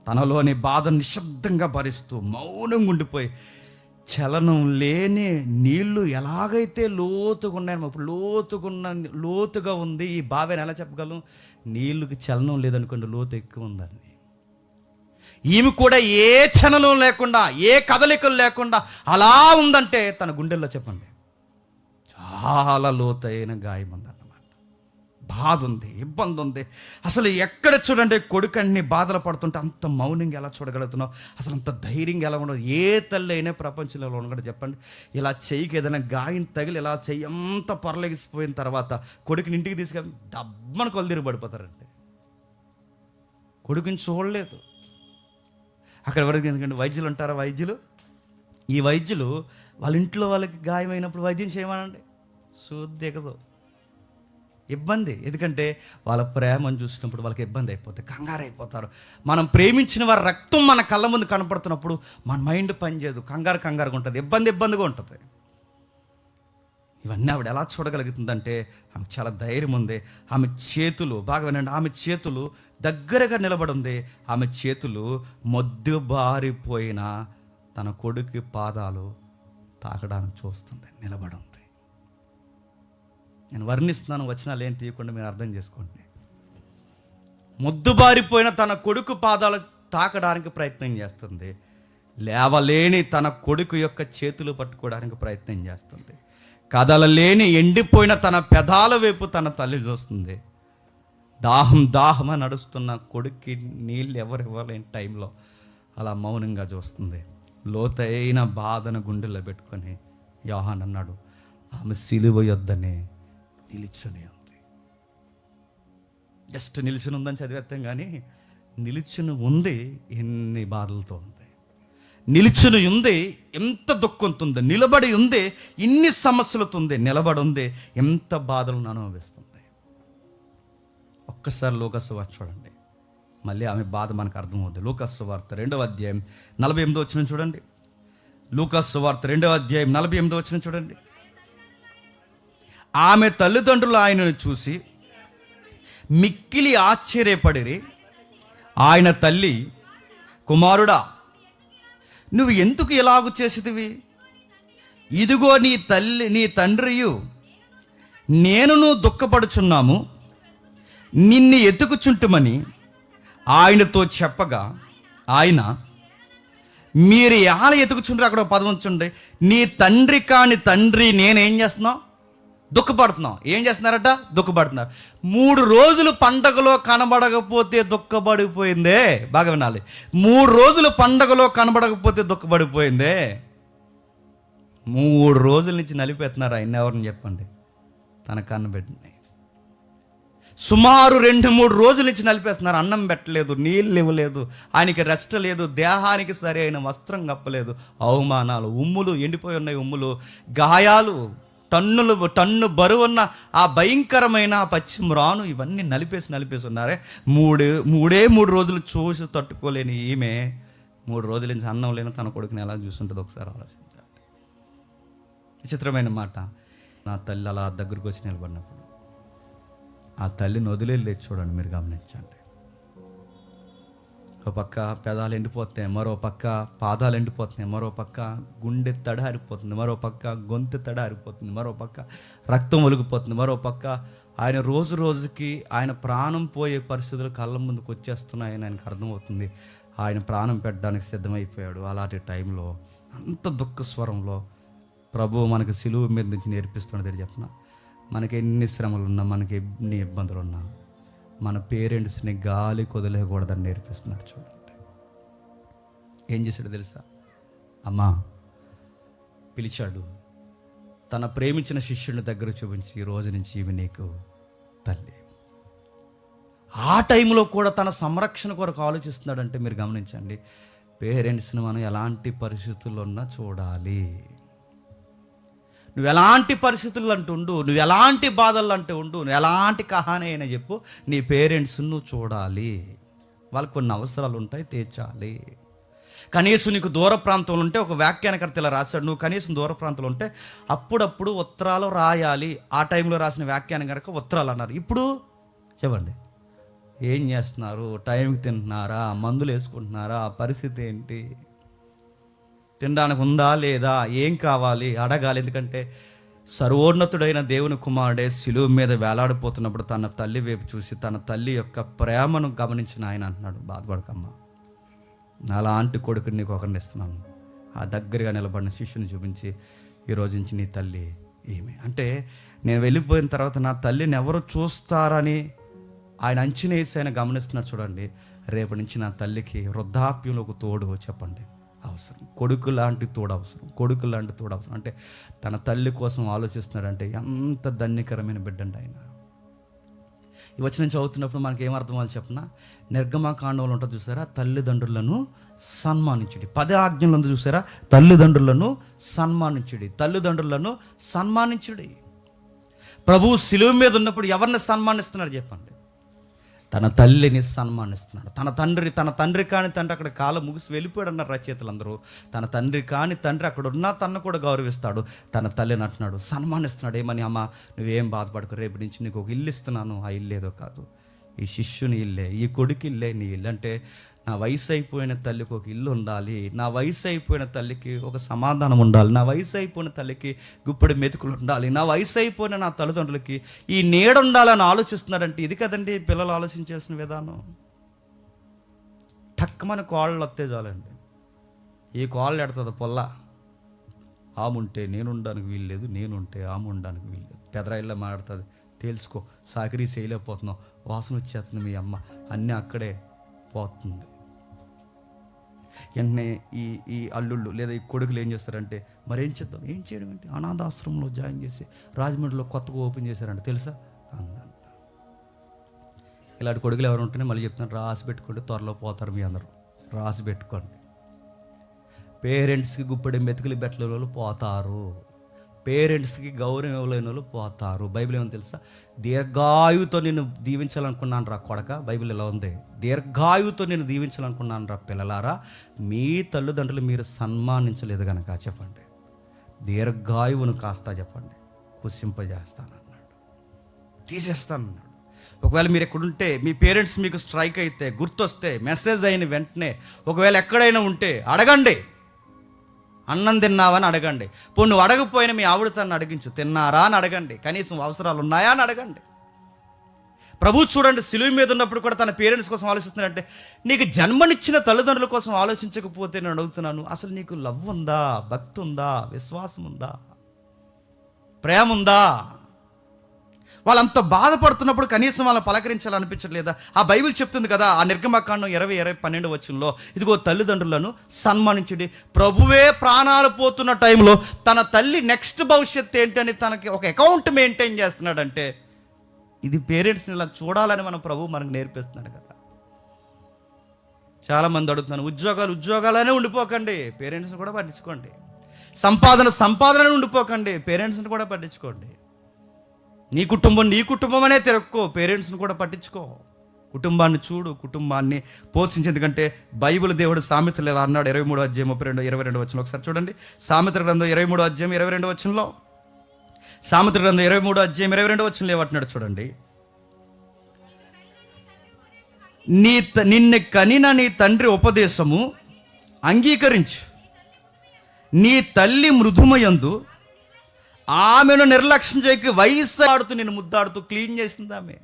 తనలోని బాధను నిశ్శబ్దంగా భరిస్తూ మౌనంగా ఉండిపోయి, చలనం లేని నీళ్లు ఎలాగైతే లోతుగా ఉన్నాయో, ఇప్పుడు లోతుగా ఉంది ఈ బావిని ఎలా చెప్పగలం, నీళ్ళకి చలనం లేదనుకోండి, లోతు ఎక్కువ ఉందని. ఈమె కూడా ఏ చలనం లేకుండా ఏ కదలికలు లేకుండా అలా ఉందంటే తన గుండెల్లో చెప్పండి చాలా లోతైన గాయం ఉందన్నమాట. బాధ ఉంది, ఇబ్బంది ఉంది. అసలు ఎక్కడ చూడండి కొడుకన్ని బాధలు పడుతుంటే అంత మౌనంగా ఎలా చూడగలుగుతున్నావు, అసలు అంత ధైర్యంగా ఎలా ఉండదు. ఏ తల్లి అయినా ప్రపంచంలో ఉండదు చెప్పండి. ఇలా చెయ్యికి ఏదైనా గాయం తగిలి ఇలా చెయ్యి అంత పొరలెగిసిపోయిన తర్వాత కొడుకుని ఇంటికి తీసుకెళ్ళి డబ్బని కొలదిరి పడిపోతారండి. కొడుకుని చూడలేదు. అక్కడ వరకు ఎందుకంటే వైద్యులు ఉంటారా, ఈ వైద్యులు వాళ్ళ ఇంట్లో వాళ్ళకి గాయమైనప్పుడు వైద్యం చేయమనండి, దిగదు, ఇబ్బంది. ఎందుకంటే వాళ్ళ ప్రేమను చూసినప్పుడు వాళ్ళకి ఇబ్బంది అయిపోతుంది, కంగారు అయిపోతారు. మనం ప్రేమించిన వారి రక్తం మన కళ్ళ ముందు కనపడుతున్నప్పుడు మన మైండ్ పనిచేయదు, కంగారుగా ఉంటుంది, ఇబ్బందిగా ఉంటుంది. ఇవన్నీ ఆవిడ ఎలా చూడగలుగుతుందంటే ఆమె చాలా ధైర్యం ఉంది. ఆమె చేతులు బాగా వినండి, ఆమె చేతులు దగ్గరగా నిలబడి ఉంది. ఆమె చేతులు మొద్దుబారిపోయిన తన కొడుకు పాదాలు తాకడానికి చూస్తుంది, నిలబడి ఉంది. నేను వర్ణిస్తున్నాను, వచనాలు ఏం తీయకుండా మీరు అర్థం చేసుకోండి. మొద్దుబారిపోయిన తన కొడుకు పాదాలు తాకడానికి ప్రయత్నం చేస్తుంది, లేవలేని తన కొడుకు యొక్క చేతులు పట్టుకోవడానికి ప్రయత్నం చేస్తుంది, కదలలేని ఎండిపోయిన తన పెదాల వైపు తన తల్లి చూస్తుంది. దాహం అని నడుస్తున్న కొడుక్కి నీళ్ళు ఎవరు ఇవ్వలేని టైంలో అలా మౌనంగా చూస్తుంది. లోతైన బాధను గుండెల్లో పెట్టుకొని యోహాన్ అన్నాడు, ఆమె సిలువ యొద్దనే నిలుచుని ఉంది. జస్ట్ నిలుచుని ఉందని చదివేస్తాం కానీ నిలుచుని ఉంది ఎన్ని బాధలతో ఉంది, నిలుచుని ఉంది ఎంత దుఃఖంతో ఉంది, నిలబడి ఉంది ఇన్ని సమస్యలతో ఉంది, నిలబడి ఉంది ఎంత బాధలను అనుభవిస్తుంది. ఒక్కసారి లూకాసు వార్త చూడండి, మళ్ళీ ఆమె బాధ మనకు అర్థమవుతుంది. లూకాసు వార్త 2వ అధ్యాయం 48వ వచనం చూడండి. లూకాసు వార్త 2వ అధ్యాయం 48వ వచనం చూడండి. ఆమె తల్లిదండ్రులు ఆయనను చూసి మిక్కిలి ఆశ్చర్యపడిరి. ఆయన తల్లి, కుమారుడా నువ్వు ఎందుకు ఇలాగు చేసితివి, ఇదిగో నీ తండ్రియు నేనును దుఃఖపడుచున్నాము, నిన్ను ఎత్తుకుచుంటుమని ఆయనతో చెప్పగా, ఆయన మీరు ఎలా ఎత్తుకుచుంటారు, అక్కడ పదం ఉంచుండే, నీ తండ్రి కాని తండ్రి నేనేం చేస్తున్నావు, దుఃఖపడుతున్నాం. ఏం చేస్తున్నారట, దుఃఖపడుతున్నారు. 3 రోజులు పండగలో కనబడకపోతే దుఃఖపడిపోయిందే. బాగా వినాలి, 3 రోజులు పండగలో కనబడకపోతే దుఃఖపడిపోయిందే. 3 రోజుల నుంచి నలిపేస్తున్నారు ఆయన, ఎవరిని చెప్పండి, తన కన్నబెట్టింది. సుమారు 2-3 రోజుల నుంచి నలిపేస్తున్నారు. అన్నం పెట్టలేదు, నీళ్ళు ఇవ్వలేదు, ఆయనకి రెస్ట్ లేదు, దేహానికి సరి అయిన వస్త్రం కప్పలేదు, అవమానాలు, ఉమ్ములు, ఎండిపోయి ఉన్నాయి ఉమ్ములు, గాయాలు, టన్ను బరువున్న ఆ భయంకరమైన పచ్చిమ్రాను, ఇవన్నీ నలిపేసి ఉన్నారే. 3 రోజులు చూసి తట్టుకోలేని ఈమె 3 రోజుల నుంచి అన్నం లేని తన కొడుకుని ఎలా చూస్తుంటుంది ఒకసారి ఆలోచించాలి. విచిత్రమైన మాట. నా తల్లి అలా దగ్గరకు వచ్చి నిలబడినప్పుడు ఆ తల్లిని వదిలేదు చూడండి, మీరు గమనించండి. ఒక పక్క పెదాలు ఎండిపోతున్నాయి, మరో పక్క పాదాలు ఎండిపోతున్నాయి, మరో పక్క గుండె తడారిపోతుంది, మరో పక్క గొంతు తడారిపోతుంది, మరో పక్క రక్తం ఒలిగిపోతుంది, మరో పక్క ఆయన రోజుకి ఆయన ప్రాణం పోయే పరిస్థితులు కళ్ళ ముందుకు వచ్చేస్తున్నాయని ఆయనకు అర్థమవుతుంది. ఆయన ప్రాణం పెట్టడానికి సిద్ధమైపోయాడు. అలాంటి టైంలో అంత దుఃఖ స్వరంలో ప్రభువు మనకు సిలువ మీద నుంచి నేర్పిస్తున్నది చెప్పిన, మనకి ఎన్ని శ్రమలు ఉన్నా, మనకి ఎన్ని ఇబ్బందులు ఉన్నా, మన పేరెంట్స్ని గాలి కొదలేయకూడదని నేర్పిస్తున్నాడు. చూడండి ఏం చేశాడు తెలుసా? అమ్మా పిలిచాడు, తన ప్రేమించిన శిష్యుని దగ్గర చూపించి, ఈ రోజు నుంచి ఈమె నీకు తల్లి. ఆ టైంలో కూడా తన సంరక్షణ కొరకు ఆలోచిస్తున్నాడంటే మీరు గమనించండి, పేరెంట్స్ని మనం ఎలాంటి పరిస్థితుల్లో ఉన్నా చూడాలి. నువ్వు ఎలాంటి పరిస్థితులు అంటూ ఉండు, నువ్వు ఎలాంటి బాధలు అంటూ ఉండు, నువ్వు ఎలాంటి కహాని అయినా చెప్పు, నీ పేరెంట్స్ని నువ్వు చూడాలి. వాళ్ళకి కొన్ని అవసరాలు ఉంటాయి, తీర్చాలి. కనీసం నీకు దూర ప్రాంతంలో ఉంటే, ఒక వ్యాఖ్యానకర్త ఇలా రాశాడు, నువ్వు కనీసం దూర ప్రాంతంలో ఉంటే అప్పుడప్పుడు ఉత్తరాలు రాయాలి. ఆ టైంలో రాసిన వ్యాఖ్యానం కనుక ఉత్తరాలు అన్నారు. ఇప్పుడు చెప్పండి, ఏం చేస్తున్నారు? టైంకి తింటున్నారా? మందులు వేసుకుంటున్నారా? పరిస్థితి ఏంటి? తినడానికి ఉందా లేదా? ఏం కావాలి అడగాలి. ఎందుకంటే సర్వోన్నతుడైన దేవుని కుమారుడే శిలువ మీద వేలాడిపోతున్నప్పుడు తన తల్లి వైపు చూసి తన తల్లి యొక్క ప్రేమను గమనించిన ఆయన అంటున్నాడు, బాధపడకమ్మా, అలాంటి కొడుకుని నీకు ఒకరిని ఇస్తున్నాను. ఆ దగ్గరగా నిలబడిన శిష్యుని చూపించి, ఈరోజు నుంచి నీ తల్లి ఈమె. అంటే నేను వెళ్ళిపోయిన తర్వాత నా తల్లిని ఎవరు చూస్తారని ఆయన అంచనా వేసి ఆయన గమనిస్తున్నారు. చూడండి, రేపటి నుంచి నా తల్లికి వృద్ధాప్యంలో ఒక తోడు చెప్పండి అవసరం, కొడుకు లాంటి తోడు అవసరం, కొడుకు లాంటి తోడు అవసరం. అంటే తన తల్లి కోసం ఆలోచిస్తున్నాడంటే ఎంత ధన్యకరమైన బిడ్డ అండి ఆయన. ఈ వచనం చదువుతున్నప్పుడు మనకి ఏమర్థం అవ్వాలి చెప్పిన, నిర్గమకాండంలో ఉంటుంది చూసారా, తల్లిదండ్రులను సన్మానించుడి. 10 ఆజ్ఞలు ఉంది చూసారా, తల్లిదండ్రులను సన్మానించుడి, తల్లిదండ్రులను సన్మానించుడి. ప్రభువు శిలువ మీద ఉన్నప్పుడు ఎవరిని సన్మానిస్తున్నాడు చెప్పండి? తన తల్లిని సన్మానిస్తున్నాడు. తన తండ్రి కాని తండ్రి అక్కడ కాలం ముగిసి వెళ్ళిపోయాడు అన్నారు రచయితలందరూ. తన తండ్రి కాని తండ్రి అక్కడ ఉన్నా తను కూడా గౌరవిస్తాడు. తన తల్లిని అంటున్నాడు, సన్మానిస్తున్నాడు. ఏమని? అమ్మ నువ్వేం బాధపడకు, రేపు నుంచి నీకు ఒక ఇల్లు ఇస్తున్నాను. ఆ ఇల్లు ఏదో కాదు, ఈ శిష్యుని ఇల్లే, ఈ కొడుకు ఇల్లే నీ ఇల్లు. అంటే నా వయసు అయిపోయిన తల్లికి ఒక ఇల్లు ఉండాలి, నా వయసు అయిపోయిన తల్లికి ఒక సమాధానం ఉండాలి, నా వయసు అయిపోయిన తల్లికి గుప్పెడు మెతుకులు ఉండాలి, నా వయసు అయిపోయిన నా తల్లిదండ్రులకి ఈ నీడ ఉండాలని ఆలోచిస్తున్నాడంటే ఇది కదండి పిల్లలు ఆలోచించాల్సిన విధానం. టక్కుమని కోళ్ళు వస్తే చాలండి, ఈ కోళ్ళు ఎడుతుంది పొల్ల, ఆముంటే నేను ఉండడానికి వీల్లేదు, నేనుంటే ఆమె ఉండడానికి వీల్లేదు. పెదరాయిల్లో మాట్లాడుతుంది, తెలుసుకో, సాకరీ చేయలేకపోతున్నావు, వాసన వచ్చేస్తుంది మీ అమ్మ, అన్నీ అక్కడే పోతుంది. వెంటనే ఈ అల్లుళ్ళు లేదా ఈ కొడుకులు ఏం చేస్తారంటే, మరేం చేద్దాం, ఏం చేయడం ఏంటి, అనాథాశ్రమంలో జాయిన్ చేసి రాజమండ్రిలో కొత్తగా ఓపెన్ చేశారంట తెలుసా అందంట. ఇలాంటి కొడుకులు ఎవరు ఉంటేనే మళ్ళీ చెప్తున్నారు, రాసి పెట్టుకోండి, త్వరలో పోతారు మీ అందరూ, రాసి పెట్టుకోండి. పేరెంట్స్కి గుప్పెడి మెతుకులు బెట్టలేని వాళ్ళు పోతారు, పేరెంట్స్కి గౌరవం ఇవ్వలేని వాళ్ళు పోతారు. బైబిల్ ఏమని తెలుసా, దీర్ఘాయువుతో నేను దీవించాలనుకున్నాను రా కొడక, బైబిల్ ఇలా ఉంది, దీర్ఘాయువుతో నేను దీవించాలనుకున్నాను రా పిల్లలారా, మీ తల్లిదండ్రులు మీరు సన్మానించలేదు కనుక చెప్పండి, దీర్ఘాయువును కాస్త చెప్పండి కుసింపజేస్తానన్నాడు, తీసేస్తానన్నాడు. ఒకవేళ మీరు ఎక్కడుంటే మీ పేరెంట్స్ మీకు స్ట్రైక్ అయితే, గుర్తొస్తే, మెసేజ్ అయిన వెంటనే ఒకవేళ ఎక్కడైనా ఉంటే అడగండి, అన్నం తిన్నావని అడగండి. ఇప్పుడు నువ్వు అడగపోయినా మీ ఆవిడ తను అడిగించు, తిన్నారా అని అడగండి, కనీసం అవసరాలు ఉన్నాయా అని అడగండి. ప్రభు చూడండి, సిలువ మీద ఉన్నప్పుడు కూడా తన పేరెంట్స్ కోసం ఆలోచిస్తున్నాడంటే, నీకు జన్మనిచ్చిన తల్లిదండ్రుల కోసం ఆలోచించకపోతే నేను అడుగుతున్నాను, అసలు నీకు లవ్ ఉందా, భక్తి ఉందా, విశ్వాసం ఉందా, ప్రేమ ఉందా? వాళ్ళంత బాధపడుతున్నప్పుడు కనీసం వాళ్ళని పలకరించాలనిపించట్లేదా? ఆ బైబిల్ చెప్తుంది కదా, ఆ నిర్గమకాండం 20:12 వచనంలో, ఇదిగో తల్లిదండ్రులను సన్మానించుడి. ప్రభువే ప్రాణాలు పోతున్న టైంలో తన తల్లి నెక్స్ట్ భవిష్యత్తు ఏంటని తనకి ఒక అకౌంట్ మెయింటైన్ చేస్తున్నాడంటే, ఇది పేరెంట్స్ని ఇలా చూడాలని మన ప్రభు మనకు నేర్పిస్తున్నాడు కదా. చాలామంది అడుగుతున్నాను, ఉద్యోగాలనే ఉండిపోకండి, పేరెంట్స్ని కూడా పట్టించుకోండి. సంపాదన ఉండిపోకండి, పేరెంట్స్ని కూడా పట్టించుకోండి. నీ కుటుంబం అనే తిరక్కో, పేరెంట్స్ని కూడా పట్టించుకో, కుటుంబాన్ని చూడు, కుటుంబాన్ని పోషించి. ఎందుకంటే బైబిల్ దేవుడు సామెతలు ఎలా అన్నాడు, 23:22 వచనం ఒకసారి చూడండి. సామెతల గ్రంథం 23:22 వచనంలో, సామెతల గ్రంథం 23:22 వచనంలో ఏమంటున్నాడు చూడండి, నిన్ను కనిన నీ తండ్రి ఉపదేశము అంగీకరించు, నీ తల్లి మృదుమయందు ఆమెను నిర్లక్ష్యం చేయక, వయసు ఆడుతూ నిన్ను ముద్దాడుతూ క్లీన్ చేసింది ఆమె.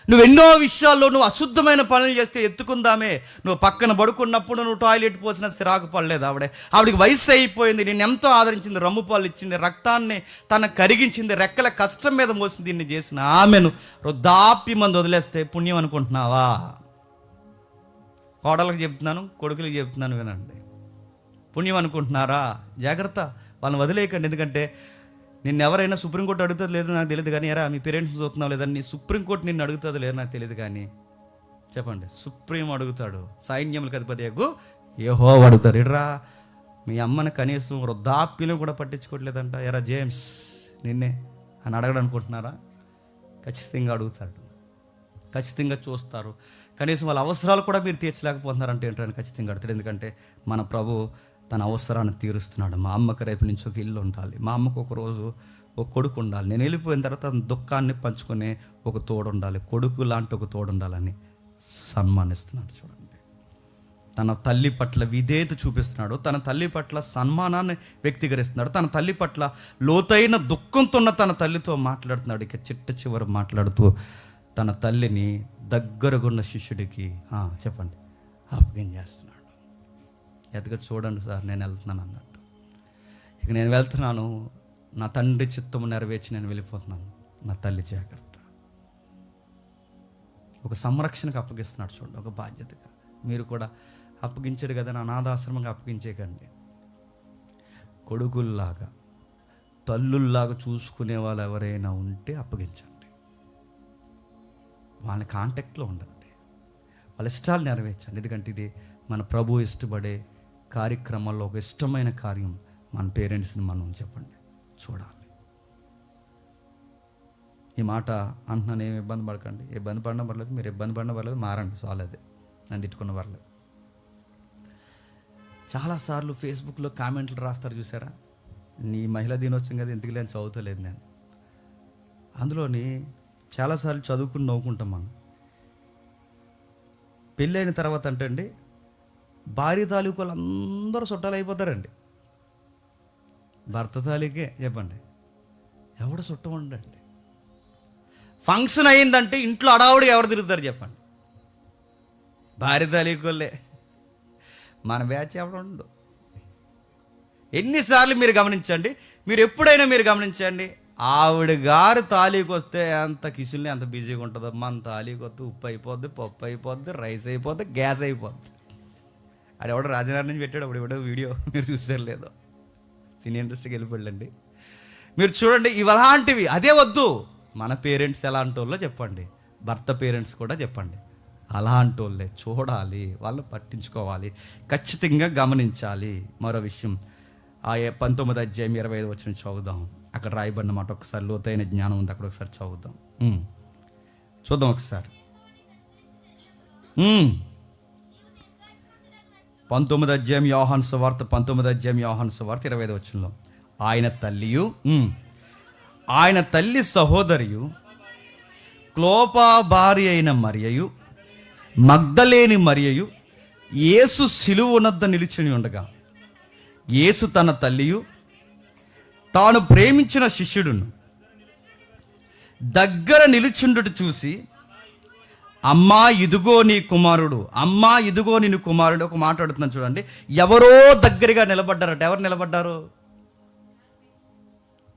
నువ్వు ఎన్నో విషయాల్లో నువ్వు అశుద్ధమైన పనులు చేస్తే ఎత్తుకుందామే. నువ్వు పక్కన పడుకున్నప్పుడు నువ్వు టాయిలెట్ పోసిన సిరాకు పడలేదు ఆవిడకి వయసు అయిపోయింది, నేను ఎంతో ఆదరించింది, రమ్ము పాలు ఇచ్చింది, రక్తాన్ని తన కరిగించింది, రెక్కల కష్టం మీద మోసింది, దీన్ని చేసిన ఆమెను వృద్ధాప్య మంది వదిలేస్తే పుణ్యం అనుకుంటున్నావా? కోడలకు చెప్తున్నాను, కొడుకులకు చెప్తున్నాను, వినండి. పుణ్యం అనుకుంటున్నారా? జాగ్రత్త, వాళ్ళని వదిలేయకండి. ఎందుకంటే నిన్ను ఎవరైనా సుప్రీంకోర్టు అడుగుతుంది లేదు నాకు తెలియదు కానీ, ఎరా మీ పేరెంట్స్ చూస్తున్నావు లేదని సుప్రీంకోర్టు నిన్ను అడుగుతుంది లేదు నాకు తెలియదు కానీ, చెప్పండి, సుప్రీం అడుగుతాడు. సైన్యములకు అధిపతి యెహోవా అడుగుతారు. ఎడ్రా మీ అమ్మని కనీసం వృద్ధాప్యలు కూడా పట్టించుకోవట్లేదంట, ఎరా జేమ్స్ నిన్నే అని అడగడం అనుకుంటున్నారా? ఖచ్చితంగా అడుగుతాడు, ఖచ్చితంగా చూస్తారు. కనీసం వాళ్ళ అవసరాలు కూడా మీరు తీర్చలేకపోతున్నారంటే ఏంటని ఖచ్చితంగా అడుగుతాడు. ఎందుకంటే మన ప్రభు తన అవసరాన్ని తీరుస్తున్నాడు. మా అమ్మకి రేపు నుంచి ఒక ఇల్లు ఉండాలి, మా అమ్మకు ఒకరోజు ఒక కొడుకు ఉండాలి, నేను వెళ్ళిపోయిన తర్వాత తన దుఃఖాన్ని పంచుకునే ఒక తోడు ఉండాలి, కొడుకు లాంటి ఒక తోడు ఉండాలని సన్మానిస్తున్నాడు. చూడండి, తన తల్లి పట్ల విధేయత చూపిస్తున్నాడు, తన తల్లి పట్ల సన్మానాన్ని వ్యక్తీకరిస్తున్నాడు, తన తల్లి పట్ల లోతైన దుఃఖంతో ఉన్న తన తల్లితో మాట్లాడుతున్నాడు. ఇక చిట్ట చివరి మాట్లాడుతూ తన తల్లిని దగ్గరగున్న శిష్యుడికి చెప్పండి అప్పగం చేస్తున్నాడు. ఎదుగా చూడండి సార్, నేను వెళ్తున్నాను అన్నట్టు. ఇక నేను వెళ్తున్నాను, నా తండ్రి చిత్తము నెరవేర్చి నేను వెళ్ళిపోతున్నాను, నా తల్లి జాగ్రత్త. ఒక సంరక్షణకు అప్పగిస్తున్నాడు. చూడండి, ఒక బాధ్యతగా. మీరు కూడా అప్పగించారు కదా, అనాథాశ్రమంగా అప్పగించేకండి. కొడుకుల్లాగా తల్లుల్లాగా చూసుకునే వాళ్ళు ఎవరైనా ఉంటే అప్పగించండి. వాళ్ళ కాంటాక్ట్లో ఉండండి, వాళ్ళ ఇష్టాలు నెరవేర్చండి. ఎందుకంటే ఇది మన ప్రభు ఇష్టపడే కార్యక్రమాల్లో ఒక ఇష్టమైన కార్యం. మన పేరెంట్స్ని మనం చెప్పండి చూడాలి. ఈ మాట అంటున్నాను, ఏమి ఇబ్బంది పడకండి. ఇబ్బంది పడినా పర్లేదు, మీరు ఇబ్బంది పడినా పర్లేదు, మారండి, చాలదే, నన్ను తిట్టుకున్న పర్లేదు. చాలాసార్లు ఫేస్బుక్లో కామెంట్లు రాస్తారు చూసారా, నీ మహిళా దినోత్సవం కదా ఎందుకు లేని చదువుతలేదు నేను. అందులోని చాలాసార్లు చదువుకుని నవ్వుకుంటాం మనం. పెళ్ళైన తర్వాత అంటే అండి భార్య తాలూకులు అందరూ చుట్టాలు అయిపోతారండి. భర్త తాలూకే చెప్పండి ఎవడు చుట్టం ఉండండి. ఫంక్షన్ అయిందంటే ఇంట్లో అడావుడు ఎవరు తిరుగుతారు చెప్పండి? భార్య తాలూకులే. మన బ్యాచ్ ఎవడు ఉండు. ఎన్నిసార్లు మీరు గమనించండి, మీరు ఎప్పుడైనా మీరు గమనించండి, ఆవిడ గారు తాళీకి వస్తే ఎంత కిచెన్లో ఎంత బిజీగా ఉంటుందో, మన తాళీకి వస్తే ఉప్పు అయిపోద్ది, పప్పు అయిపోద్ది, రైస్ అయిపోద్ది, గ్యాస్ అయిపోద్ది. అది ఎవడో రాజనగర్ నుంచి పెట్టాడు అప్పుడు ఎవడో వీడియో, మీరు చూసారు లేదో, సినీ ఇండస్ట్రీకి వెళ్ళిపోళ్ళండి. మీరు చూడండి ఇవలాంటివి. అదే వద్దు, మన పేరెంట్స్ ఎలాంటి వాళ్ళో చెప్పండి, భర్త పేరెంట్స్ కూడా చెప్పండి అలాంటి వాళ్ళే. చూడాలి, వాళ్ళు పట్టించుకోవాలి, ఖచ్చితంగా గమనించాలి. మరో విషయం, ఆ 19వ అధ్యాయం 25వ వచనం చదువుదాం. అక్కడ రాయబడిన మాట ఒకసారి, లోతైన జ్ఞానం ఉంది అక్కడ, ఒకసారి చదువుదాం, చూద్దాం ఒకసారి. 19వ అధ్యాయం యోహాను సువార్త, 19వ అధ్యాయం యోహాను సువార్త 25వ వచనంలో, ఆయన తల్లియు ఆయన తల్లి సహోదరియు క్లోపా భార్య అయిన మరియయు మగ్దలేని మరియయు యేసు శిలువనొద్ద నిలిచి ఉండగా, యేసు తన తల్లియు తాను ప్రేమించిన శిష్యుడును దగ్గర నిలుచుండుట చూసి, అమ్మా ఇదిగో నీ కుమారుడు, అమ్మా ఇదిగో నీ కుమారుడు. ఒక మాట్లాడుతున్నాను చూడండి, ఎవరో దగ్గరగా నిలబడ్డారట. ఎవరు నిలబడ్డారు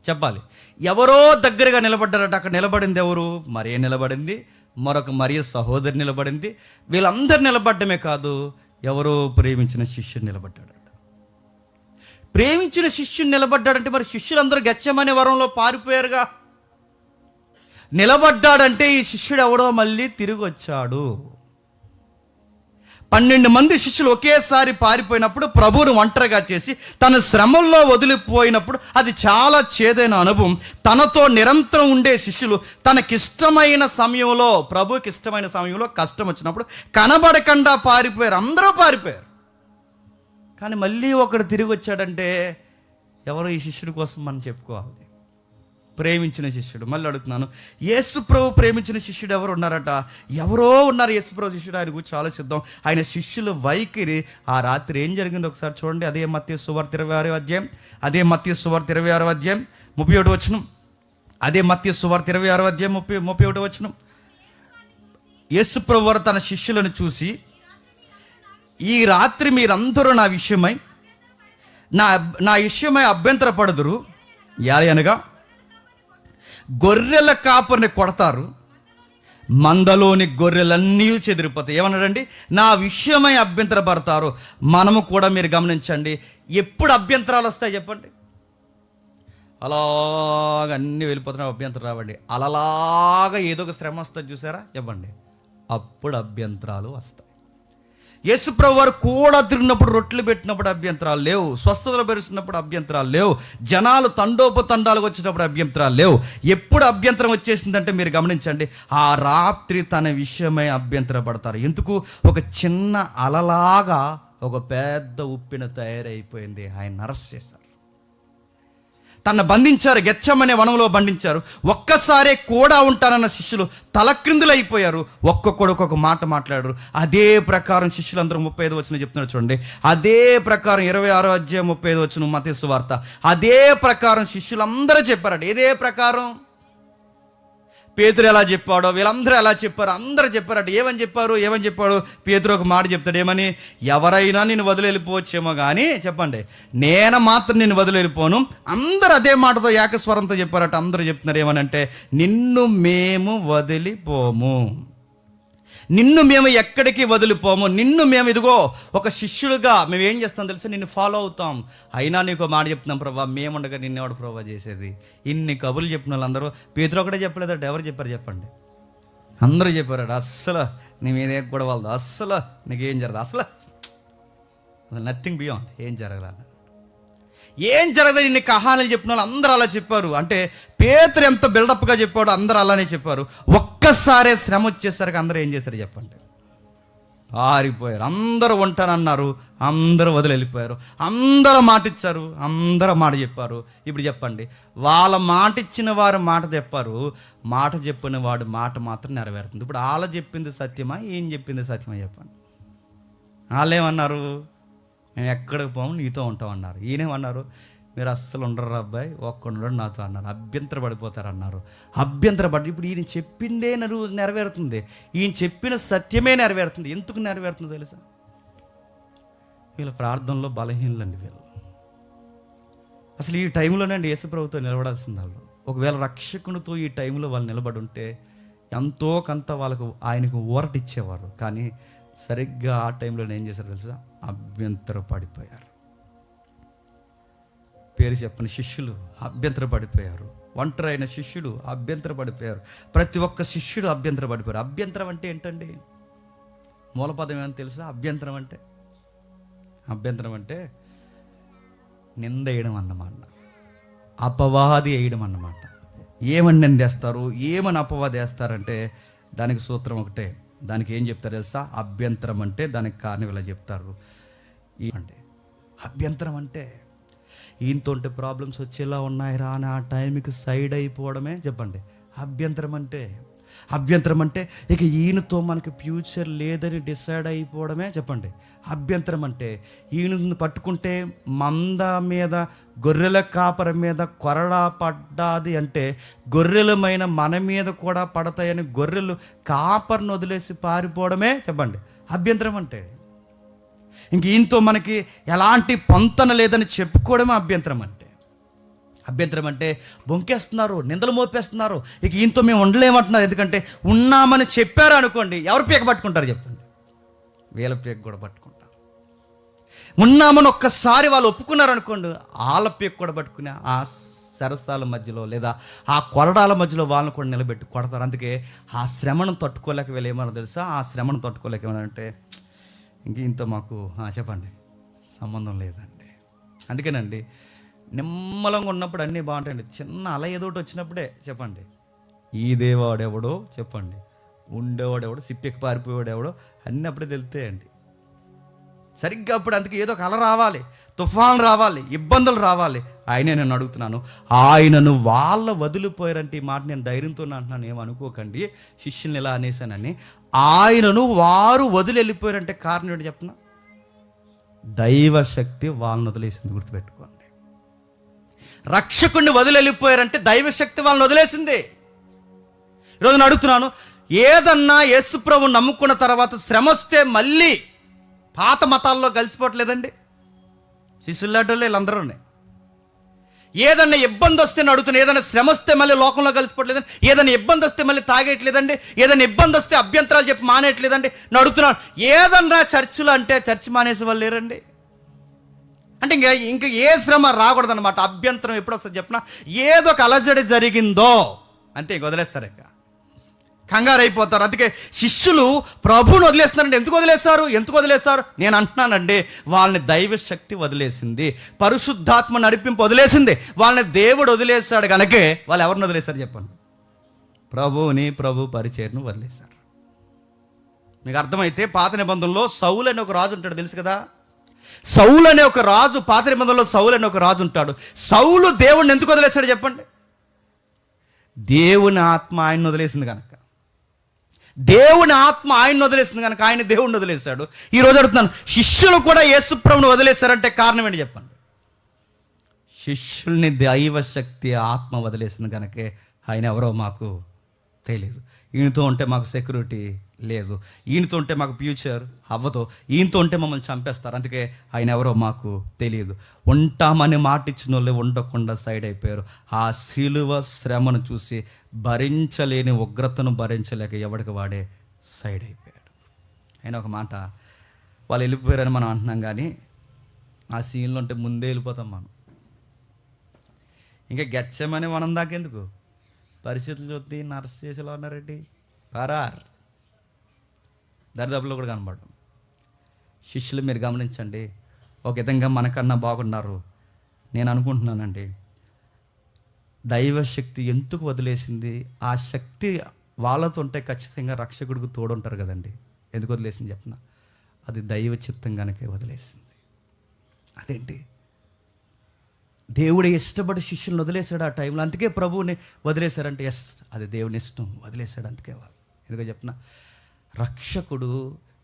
చెప్పాలి? ఎవరో దగ్గరగా నిలబడ్డారట. అక్కడ నిలబడింది ఎవరు? మరియ నిలబడింది, మరొక మరియ సహోదరి నిలబడింది. వీళ్ళందరూ నిలబడ్డమే కాదు, ఎవరో ప్రేమించిన శిష్యుడు నిలబడ్డాడట. ప్రేమించిన శిష్యుడు నిలబడ్డాడంటే మరి శిష్యులందరూ గెత్సేమనే వరంలో పారిపోయారుగా. నిలబడ్డాడంటే ఈ శిష్యుడు ఎవడో మళ్ళీ తిరిగి వచ్చాడు. 12 మంది శిష్యులు ఒకేసారి పారిపోయినప్పుడు, ప్రభువును ఒంటరిగా చేసి తన శ్రమల్లో వదిలిపోయినప్పుడు అది చాలా చేదైన అనుభవం. తనతో నిరంతరం ఉండే శిష్యులు తనకిష్టమైన సమయంలో, ప్రభువుకి ఇష్టమైన సమయంలో కష్టం వచ్చినప్పుడు కనబడకుండా పారిపోయారు, అందరూ పారిపోయారు. కానీ మళ్ళీ ఒకడు తిరిగి వచ్చాడంటే ఎవరో ఈ శిష్యుడి కోసం మనం చెప్పుకోవాలి, ప్రేమించిన శిష్యుడు. మళ్ళీ అడుగుతున్నాను, యేసు ప్రభు ప్రేమించిన శిష్యుడు ఎవరు ఉన్నారట? ఎవరో ఉన్నారు యేసు ప్రభు శిష్యుడు. ఆయన గురించి ఆలోచిద్దాం. ఆయన శిష్యుల వైఖరి ఆ రాత్రి ఏం జరిగిందో ఒకసారి చూడండి. అదే మత్తయి సువార్త 26వ అధ్యాయం, అదే మత్తయి సువార్త 26వ అధ్యాయం 31వ వచనం, అదే మత్తయి సువార్త 26వ అధ్యాయం 31వ వచనం. యేసుప్రభువు వారు తన శిష్యులను చూసి, ఈ రాత్రి మీరందరూ నా విషయమై నా విషయమై అభ్యంతరపడుదురు. అనగా గొర్రెల కాపరిని కొడతారు, మందలోని గొర్రెలన్నీ చెదిరిపోతాయి. ఏమన్నాడండి? నా విషయమై అభ్యంతరపడతారు. మనము కూడా మీరు గమనించండి, ఎప్పుడు అభ్యంతరాలు వస్తాయి చెప్పండి? అలాగా అన్నీ వెళ్ళిపోతున్నాయి, అభ్యంతరం రావండి. అలాగా ఏదో ఒక శ్రమ వస్తుంది చూసారా చెప్పండి, అప్పుడు అభ్యంతరాలు వస్తాయి. యేసుప్రభు వారు కూడా తిరిగినప్పుడు, రొట్టెలు పెట్టినప్పుడు అభ్యంతరాలు లేవు, స్వస్థతలు పెరుస్తున్నప్పుడు అభ్యంతరాలు లేవు, జనాలు తండోపతండాలకు వచ్చినప్పుడు అభ్యంతరాలు లేవు. ఎప్పుడు అభ్యంతరం వచ్చేసిందంటే మీరు గమనించండి, ఆ రాత్రి తన విషయమై అభ్యంతరపడతారు. ఎందుకు? ఒక చిన్న అలలాగా ఒక పెద్ద ఉప్పిన తయారైపోయింది. ఆయన అరెస్ట్ చేశారు, తన బంధించారు, గెత్సెమనే వనంలో బంధించారు. ఒక్కసారే కూడా ఉంటానన్న శిష్యులు తలక్రిందులైపోయారు. ఒక్కొక్కడు ఒక్కొక్క మాట మాట్లాడారు. అదే ప్రకారం శిష్యులందరూ 35 వచనం చెప్తున్నారు చూడండి. అదే ప్రకారం 26వ అధ్యాయం 35 వచనం మత్తయి సువార్త. అదే ప్రకారం శిష్యులందరూ చెప్పారట. ఇదే ప్రకారం పేతురు ఎలా చెప్పాడో వీళ్ళందరూ ఎలా చెప్పారు, అందరూ చెప్పారట. ఏమని చెప్పాడు? పేతురు ఒక మాట చెప్తాడు. ఏమని? ఎవరైనా నేను వదిలి వెళ్ళిపోవచ్చేమో కానీ చెప్పండి, నేను మాత్రం నేను వదిలి వెళ్ళిపోను. అందరూ అదే మాటతో ఏకస్వరంతో చెప్పారట. అందరూ చెప్తున్నారు ఏమనంటే, నిన్ను మేము వదిలిపోము, నిన్ను మేము ఎక్కడికి వదిలిపోము, నిన్ను మేము ఇదిగో ఒక శిష్యుడుగా మేము ఏం చేస్తాం తెలుసా, నిన్ను ఫాలో అవుతాం. అయినా నీకు మాట చెప్తున్నాం ప్రభా, మేముండగా నిన్నేవాడు ప్రభా చేసేది. ఇన్ని కబుర్లు చెప్పిన వాళ్ళందరూ, పేతురు ఒకటే చెప్పలేదట. ఎవరు చెప్పారు చెప్పండి? అందరూ చెప్పారట. అస్సలు నీ మీద కూడా వాళ్ళదు, అస్సలు నీకేం జరగదు, అసలు నథింగ్ బియాండ్, ఏం జరగదు, ఏం జరగదని ఇన్ని కహానీలు చెప్పిన వాళ్ళు అందరూ అలా చెప్పారు. అంటే పేతురు ఎంత బిల్డప్గా చెప్పాడో అందరూ అలానే చెప్పారు. ఒక్కసారే శ్రమ వచ్చేసరికి అందరూ ఏం చేశారు చెప్పండి? ఆరిపోయారు. అందరూ ఉంటానన్నారు, అందరూ వదిలి వెళ్ళిపోయారు. అందరూ మాట ఇచ్చారు, అందరూ మాట చెప్పారు. ఇప్పుడు చెప్పండి, వాళ్ళ మాట ఇచ్చిన వారు మాట చెప్పారు, మాట చెప్పిన వాడు మాట మాత్రం నెరవేరుతుంది. ఇప్పుడు వాళ్ళ చెప్పింది సత్యమా, ఏం చెప్పింది సత్యమా చెప్పండి? వాళ్ళేమన్నారు? మేము ఎక్కడికి పోము, నీతో ఉంటామన్నారు. ఈయనేమన్నారు? మీరు అస్సలు ఉండరు అబ్బాయి, ఒక్కడు నాతో అన్నారు. అభ్యంతర పడిపోతారు అన్నారు. అభ్యంతరపడి ఇప్పుడు ఈయన చెప్పిందే నెరవేరుతుంది, ఈయన చెప్పిన సత్యమే నెరవేరుతుంది. ఎందుకు నెరవేరుతుందో తెలుసా? వీళ్ళ ప్రార్థనలో బలహీనులండి వీళ్ళు. అసలు ఈ టైంలోనండి యేసుప్రభుతో నిలబడాల్సింది వాళ్ళు. ఒకవేళ రక్షకునితో ఈ టైంలో వాళ్ళు నిలబడి ఉంటే ఎంతో కొంత వాళ్ళకు ఆయనకు ఊరటిచ్చేవారు. కానీ సరిగ్గా ఆ టైంలో ఏం చేశారు తెలుసా? అభ్యంతర పడిపోయారు. పేరు చెప్పని శిష్యులు అభ్యంతర పడిపోయారు. ఒంటరైన శిష్యుడు అభ్యంతర పడిపోయారు. ప్రతి ఒక్క శిష్యుడు అభ్యంతర పడిపోయారు. అభ్యంతరం అంటే ఏంటండి? మూలపదం ఏమని తెలుసా? అభ్యంతరం అంటే నింద వేయడం అన్నమాట, అపవాది వేయడం అన్నమాట. ఏమని నిందేస్తారు, ఏమని అపవాది వేస్తారంటే దానికి సూత్రం ఒకటే. దానికి ఏం చెప్తారు తెలుసా? అభ్యంతరం అంటే దానికి కారణం ఇలా చెప్తారు. అంటే అభ్యంతరం అంటే ఈయనతో ప్రాబ్లమ్స్ వచ్చేలా ఉన్నాయిరా అని ఆ టైంకి సైడ్ అయిపోవడమే చెప్పండి అభ్యంతరం అంటే ఇక ఈయనతో మనకి ఫ్యూచర్ లేదని డిసైడ్ అయిపోవడమే చెప్పండి అభ్యంతరం అంటే. ఈయన పట్టుకుంటే మంద మీద, గొర్రెల కాపర మీద కొరడా పడ్డాది అంటే గొర్రెలమైన మన మీద కూడా పడతాయని గొర్రెలు కాపర్ను వదిలేసి పారిపోవడమే చెప్పండి అభ్యంతరం అంటే. ఇంక ఈయనతో మనకి ఎలాంటి పొంతన లేదని చెప్పుకోవడమే అభ్యంతరం అంటే బొంకేస్తున్నారు, నిందలు మోపేస్తున్నారు, ఇక ఈయనతో మేము ఉండలేమంటున్నారు. ఎందుకంటే ఉన్నామని చెప్పారు అనుకోండి, ఎవరు పీక పట్టుకుంటారు చెప్పండి? వీళ్ళ పీక కూడా పట్టుకుంటారు. ఉన్నామని ఒక్కసారి వాళ్ళు ఒప్పుకున్నారు అనుకోండి, వాళ్ళ పీక కూడా పట్టుకుని ఆ సరసాల మధ్యలో లేదా ఆ కొరడాల మధ్యలో వాళ్ళని కూడా నిలబెట్టి కొడతారు. అందుకే ఆ శ్రమను తట్టుకోలేక వీళ్ళు ఏమన్నా తెలుసా? ఆ శ్రమను తట్టుకోలేక ఏమనంటే ఇంక ఇంత మాకు చెప్పండి సంబంధం లేదండి. అందుకేనండి నిమ్మలంగా ఉన్నప్పుడు అన్నీ బాగుంటాయండి. చిన్న అల ఏదోటి వచ్చినప్పుడే చెప్పండి ఈ దేవాడెవడో చెప్పండి, ఉండేవాడెవడో, సిప్పెక్కి పారిపోయేవాడెవడో అన్నీ అప్పుడే తెలుస్తాయండి సరిగ్గా అప్పుడు. అందుకే ఏదో ఒక అల రావాలి, తుఫాన్ రావాలి, ఇబ్బందులు రావాలి. ఆయనే నేను అడుగుతున్నాను, ఆయనను వాళ్ళ వదిలిపోయారంటే ఈ మాట నేను ధైర్యంతో అంటున్నాను, ఏమనుకోకండి శిష్యుల్ని ఇలా అనేసానని. ఆయనను వారు వదిలి వెళ్ళిపోయారంటే కారణం ఏంటి చెప్పిన? దైవశక్తి వాళ్ళని వదిలేసింది. గుర్తుపెట్టుకోండి, రక్షకుడిని వదిలి వెళ్ళిపోయారంటే దైవశక్తి వాళ్ళని వదిలేసింది. ఈరోజు నేను అడుగుతున్నాను, ఏదన్నా యేసుప్రభు నమ్ముకున్న తర్వాత శ్రమ వస్తే మళ్ళీ పాత మతాల్లో కలిసిపోవట్లేదండి. శిష్యులాటోళ్ళు వీళ్ళందరూ ఉన్నాయి. ఏదన్నా ఇబ్బంది వస్తే నడుతున్నాయి, ఏదైనా శ్రమ వస్తే మళ్ళీ లోకంలో కలిసిపోవట్లేదండి. ఏదైనా ఇబ్బంది వస్తే మళ్ళీ తాగేయట్లేదండి. ఏదైనా ఇబ్బంది వస్తే అభ్యంతరాలు చెప్పి మానేయట్లేదండి, నడుతున్నాడు. ఏదన్నా చర్చిలో అంటే చర్చి మానేసే వాళ్ళు లేరండి. అంటే ఇంకా ఏ శ్రమ రాకూడదన్నమాట. అభ్యంతరం ఎప్పుడు వస్తుంది చెప్పిన, ఏదో ఒక అలజడి జరిగిందో అంతే, ఇంక వదిలేస్తారు, ఇక కంగారు అయిపోతారు. అందుకే శిష్యులు ప్రభువుని వదిలేస్తున్నారండి. ఎందుకు వదిలేస్తారు నేను అంటున్నానండి, వాళ్ళని దైవశక్తి వదిలేసింది, పరిశుద్ధాత్మ నడిపింపు వదిలేసింది, వాళ్ళని దేవుడు వదిలేశాడు కనుకే వాళ్ళు ఎవరిని వదిలేశారు చెప్పండి? ప్రభువుని, ప్రభు పరిచర్ను వదిలేశారు. మీకు అర్థమైతే పాత నిబంధనలో సౌలు అనే ఒక రాజు ఉంటాడు, తెలుసు కదా? సౌలు అనే ఒక రాజు, పాత నిబంధనలో సౌలు అనే ఒక రాజు ఉంటాడు. సౌలు దేవుడిని ఎందుకు వదిలేశాడు చెప్పండి? దేవుని ఆత్మ ఆయన్ని వదిలేసింది కనుక. దేవుని ఆత్మ ఆయన్ని వదిలేసింది కనుక ఆయన దేవుడిని వదిలేశాడు. ఈరోజు అడుగుతున్నాను, శిష్యులు కూడా యేసుప్రభుని వదిలేశారంటే కారణం ఏంటి చెప్పండి? శిష్యుల్ని దైవశక్తి ఆత్మ వదిలేసింది కనుకే ఆయన ఎవరో మాకు తెలియదు. ఈయనతో ఉంటే మాకు సెక్యూరిటీ లేదు, ఈయనతో ఉంటే మాకు ఫ్యూచర్ అవ్వదు, ఈయనతో ఉంటే మమ్మల్ని చంపేస్తారు, అందుకే ఆయన ఎవరో మాకు తెలియదు. ఉంటామని మాట ఇచ్చిన వాళ్ళే ఉండకుండా సైడ్ అయిపోయారు. ఆ శిలువ శ్రమను చూసి భరించలేని ఉగ్రతను భరించలేక ఎవడికి వాడే సైడ్ అయిపోయాడు. అయినా ఒక మాట, వాళ్ళు వెళ్ళిపోయారని మనం అంటున్నాం, కానీ ఆ సీన్లో ఉంటే ముందే వెళ్ళిపోతాం మనం. ఇంకా గెచ్చమని మనం దాకెందుకు? పరిస్థితులు చూస్తే నర్స్ చేసేలా ఉన్నారెడ్డి, పరార్ దరిదాపుల్లో కూడా కనబడడం. శిష్యులు మీరు గమనించండి, ఒక విధంగా మనకన్నా బాగున్నారు. నేను అనుకుంటున్నానండి, దైవశక్తి ఎందుకు వదిలేసింది? ఆ శక్తి వాళ్ళతో ఉంటే ఖచ్చితంగా రక్షకుడికి తోడుంటారు కదండి. ఎందుకు వదిలేసింది చెప్పిన? అది దైవ చిత్తం కనుకే వదిలేసింది. అదేంటి? దేవుడు ఇష్టపడి శిష్యులను వదిలేశాడు ఆ టైంలో, అందుకే ప్రభువుని వదిలేశారంటే ఎస్, అది దేవుని ఇష్టం, వదిలేశాడు. అందుకే వాళ్ళు ఎందుకో చెప్పిన, రక్షకుడు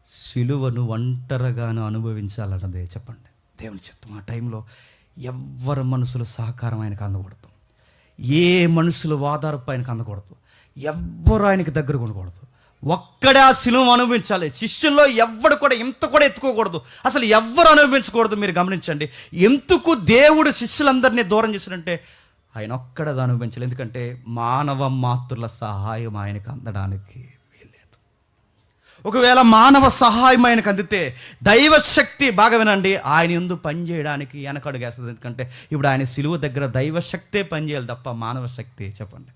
సిలువను ఒంటరిగాను అనుభవించాలన్నదే చెప్పండి దేవుని చిత్తం. ఆ టైంలో ఎవ్వరి మనుషులు సహకారం ఆయనకు అందకూడదు, ఏ మనుషులు వాదార్పు ఆయనకు అందకూడదు, ఎవ్వరు ఆయనకి దగ్గర కొనకూడదు, ఒక్కడే ఆ సిలువ అనుభవించాలి. శిష్యుల్లో ఎవ్వడు కూడా ఇంత కూడా ఎత్తుకోకూడదు, అసలు ఎవ్వరు అనుభవించకూడదు. మీరు గమనించండి, ఎందుకు దేవుడు శిష్యులందరినీ దూరం చేశాడంటే ఆయన ఒక్కడే అనుభవించాలి. ఎందుకంటే మానవ మాతృల సహాయం ఆయనకు అందడానికి వీల్లేదు. ఒకవేళ మానవ సహాయం ఆయనకు అందితే దైవశక్తి, బాగా వినండి, ఆయన యందు పనిచేయడానికి వెనకడుగేస్తుంది. ఎందుకంటే ఇప్పుడు ఆయన సిలువ దగ్గర దైవశక్తే పనిచేయాలి తప్ప మానవ శక్తి చెప్పండి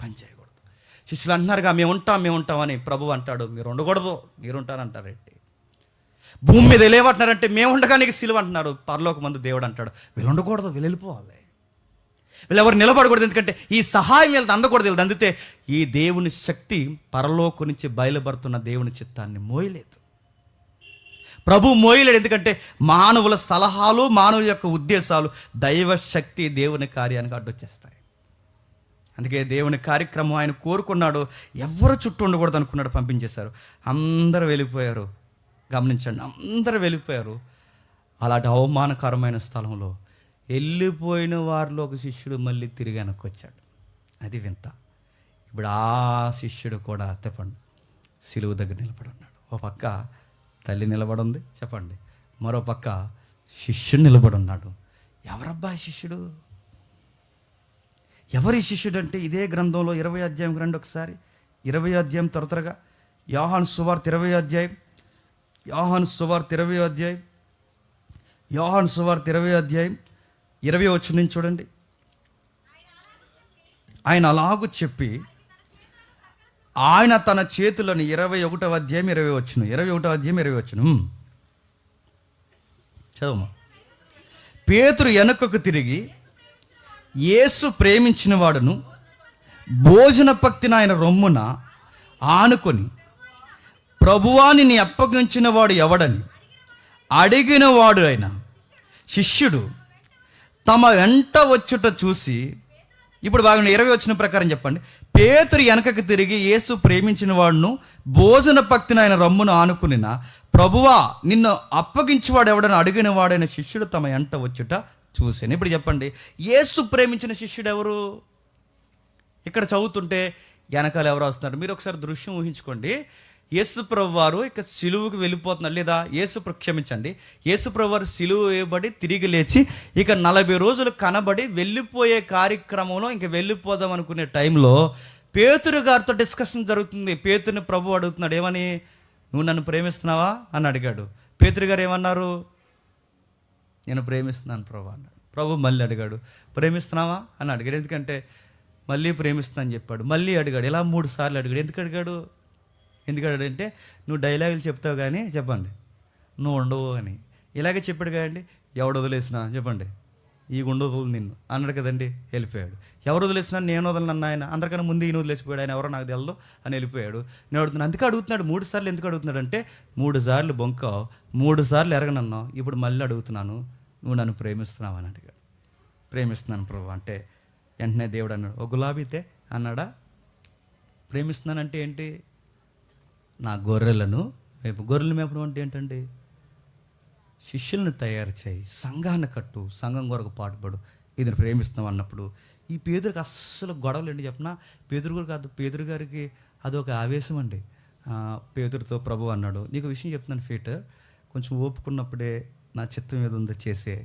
పనిచేయకూడదు. శిష్యులు అంటున్నారుగా, మేము ఉంటామని. ప్రభు అంటాడు, మీరు ఉండకూడదు, మీరు ఉంటారంటారేంటి? భూమి మీద వెళ్ళేమంటున్నారంటే మేము ఉండగా నీకు సిలువ అంటున్నారు. పరలోక మందు దేవుడు అంటాడు, వీళ్ళు ఉండకూడదు, వీళ్ళు వెళ్ళిపోవాలి, వీళ్ళు ఎవరు నిలబడకూడదు. ఎందుకంటే ఈ సహాయం వీళ్ళకి అందకూడదు. వీళ్ళు అందితే ఈ దేవుని శక్తి పరలోకం నుంచి బయలుపడుతున్న దేవుని చిత్తాన్ని మోయలేదు, ప్రభు మోయలేడు. ఎందుకంటే మానవుల సలహాలు, మానవుల యొక్క ఉద్దేశాలు దైవశక్తి దేవుని కార్యానికి అడ్డొచ్చేస్తాయి. అందుకే దేవుని కార్యక్రమం ఆయన కోరుకున్నాడు, ఎవరు చుట్టూ ఉండకూడదు అనుకున్నాడు, పంపించేశారు. అందరూ వెళ్ళిపోయారు. గమనించండి, అందరూ వెళ్ళిపోయారు. అలాంటి అవమానకరమైన స్థలంలో వెళ్ళిపోయిన వారిలో ఒక శిష్యుడు మళ్ళీ తిరిగి వెనక్కి వచ్చాడు. అది వింత. ఇప్పుడు ఆ శిష్యుడు కూడా చెప్పండి సిలువ దగ్గర నిలబడి ఉన్నాడు. ఓ పక్క తల్లి నిలబడి ఉంది చెప్పండి, మరో పక్క శిష్యుడు నిలబడి ఉన్నాడు. ఎవరబ్బా శిష్యుడు? ఎవరి శిష్యుడు అంటే ఇదే గ్రంథంలో 20వ అధ్యాయం రండి ఒకసారి. 20వ అధ్యాయం త్వరగా, యోహాను సువార్త 20వ అధ్యాయం, యోహాను సువార్త 20వ అధ్యాయం, యోహాను సువార్త 20వ అధ్యాయం 20వ వచనం నుంచి చూడండి. ఆయన అలాగూ చెప్పి ఆయన తన చేతులను 21వ అధ్యాయం 20వ వచనం, 21వ అధ్యాయం 20వ వచనం చదవమా. పేతురు వెనుకకు తిరిగి యేసు ప్రేమించిన వాడును భోజన పక్తిని ఆయన రొమ్మున ఆనుకొని, ప్రభువాని నీ అప్పగించిన వాడు ఎవడని అడిగిన వాడు అయిన శిష్యుడు తమ వెంట వచ్చుట చూసి, ఇప్పుడు బాగా 20 వచ్చిన ప్రకారం చెప్పండి. పేతురు వెనకకు తిరిగి యేసు ప్రేమించిన వాడును భోజన పక్తిని ఆయన రొమ్మును ఆనుకునిన, ప్రభువా నిన్ను అప్పగించేవాడు ఎవడని అడిగిన వాడైన శిష్యుడు తమ వెంట వచ్చుట చూసాను. ఇప్పుడు చెప్పండి, యేసు ప్రేమించిన శిష్యుడు ఎవరు? ఇక్కడ చదువుతుంటే వెనకాల ఎవరు వస్తున్నారు? మీరు ఒకసారి దృశ్యం ఊహించుకోండి. యేసు ప్రభు వారు ఇక సిలువుకి వెళ్ళిపోతున్నారు, లేదా క్షమించండి, యేసు ప్రభు వారు సిలువ వేయబడి తిరిగి లేచి ఇక 40 రోజులు కనబడి వెళ్ళిపోయే కార్యక్రమంలో ఇంక వెళ్ళిపోదాం అనుకునే టైంలో పేతురు గారితో డిస్కషన్ జరుగుతుంది. పేతురుని ప్రభు అడుగుతున్నాడు, ఏమని? నువ్వు నన్ను ప్రేమిస్తున్నావా అని అడిగాడు. పేతురు గారు ఏమన్నారు? నేను ప్రేమిస్తున్నాను ప్రభు అన్నాడు. ప్రభు మళ్ళీ అడిగాడు, ప్రేమిస్తున్నావా అని అడిగాడు. ఎందుకంటే మళ్ళీ ప్రేమిస్తున్నాను చెప్పాడు. మళ్ళీ అడిగాడు, ఇలా 3 సార్లు అడిగాడు. ఎందుకు అడిగాడు అంటే నువ్వు డైలాగులు చెప్తావు కానీ చెప్పండి నువ్వు ఉండవు అని. ఇలాగే చెప్పాడు కదండి. ఎవడు వదిలేసినా చెప్పండి ఈ గుండె వదులు నిన్ను అన్నాడు కదండి, వెళ్ళిపోయాడు. ఎవరు వదిలేసినా నేను వదలనన్న ఆయన, అందరికన్నా ముందు ఈయన వదిలేసిపోయాడు, ఆయన ఎవరో నాకు తెలదు అని వెళ్ళిపోయాడు. నేను అడుగుతున్నాను, అందుకే అడుగుతున్నాడు 3 సార్లు. ఎందుకు అడుగుతున్నాడు అంటే 3 సార్లు బొంకావు, 3 సార్లు ఎరగనన్నావు, ఇప్పుడు మళ్ళీ అడుగుతున్నాను, నువ్వు నన్ను ప్రేమిస్తున్నావు అని అడిగాడు. ప్రేమిస్తున్నాను ప్రభు అంటే వెంటనే దేవుడు అన్నాడు, ఓ గులాబీతే అన్నాడా? ప్రేమిస్తున్నానంటే ఏంటి? నా గొర్రెలను మేపు. గొర్రెలు మేపడం అంటే ఏంటండి? శిష్యులను తయారు చేయి, సంఘాన్ని కట్టు, సంఘం కొరకు పాటుపడు, ఇది ప్రేమిస్తున్నాం అన్నప్పుడు ఈ పేదరికి అస్సలు గొడవలు ఏంటి చెప్పిన? పేదరు గారు కాదు, పేదరు గారికి అదొక ఆవేశం అండి. పేదరితో ప్రభు అన్నాడు, నీకు విషయం చెప్తున్నాను పీటర్, కొంచెం ఓపుకున్నప్పుడే నా చిత్తం మీద ఉందో చేసే,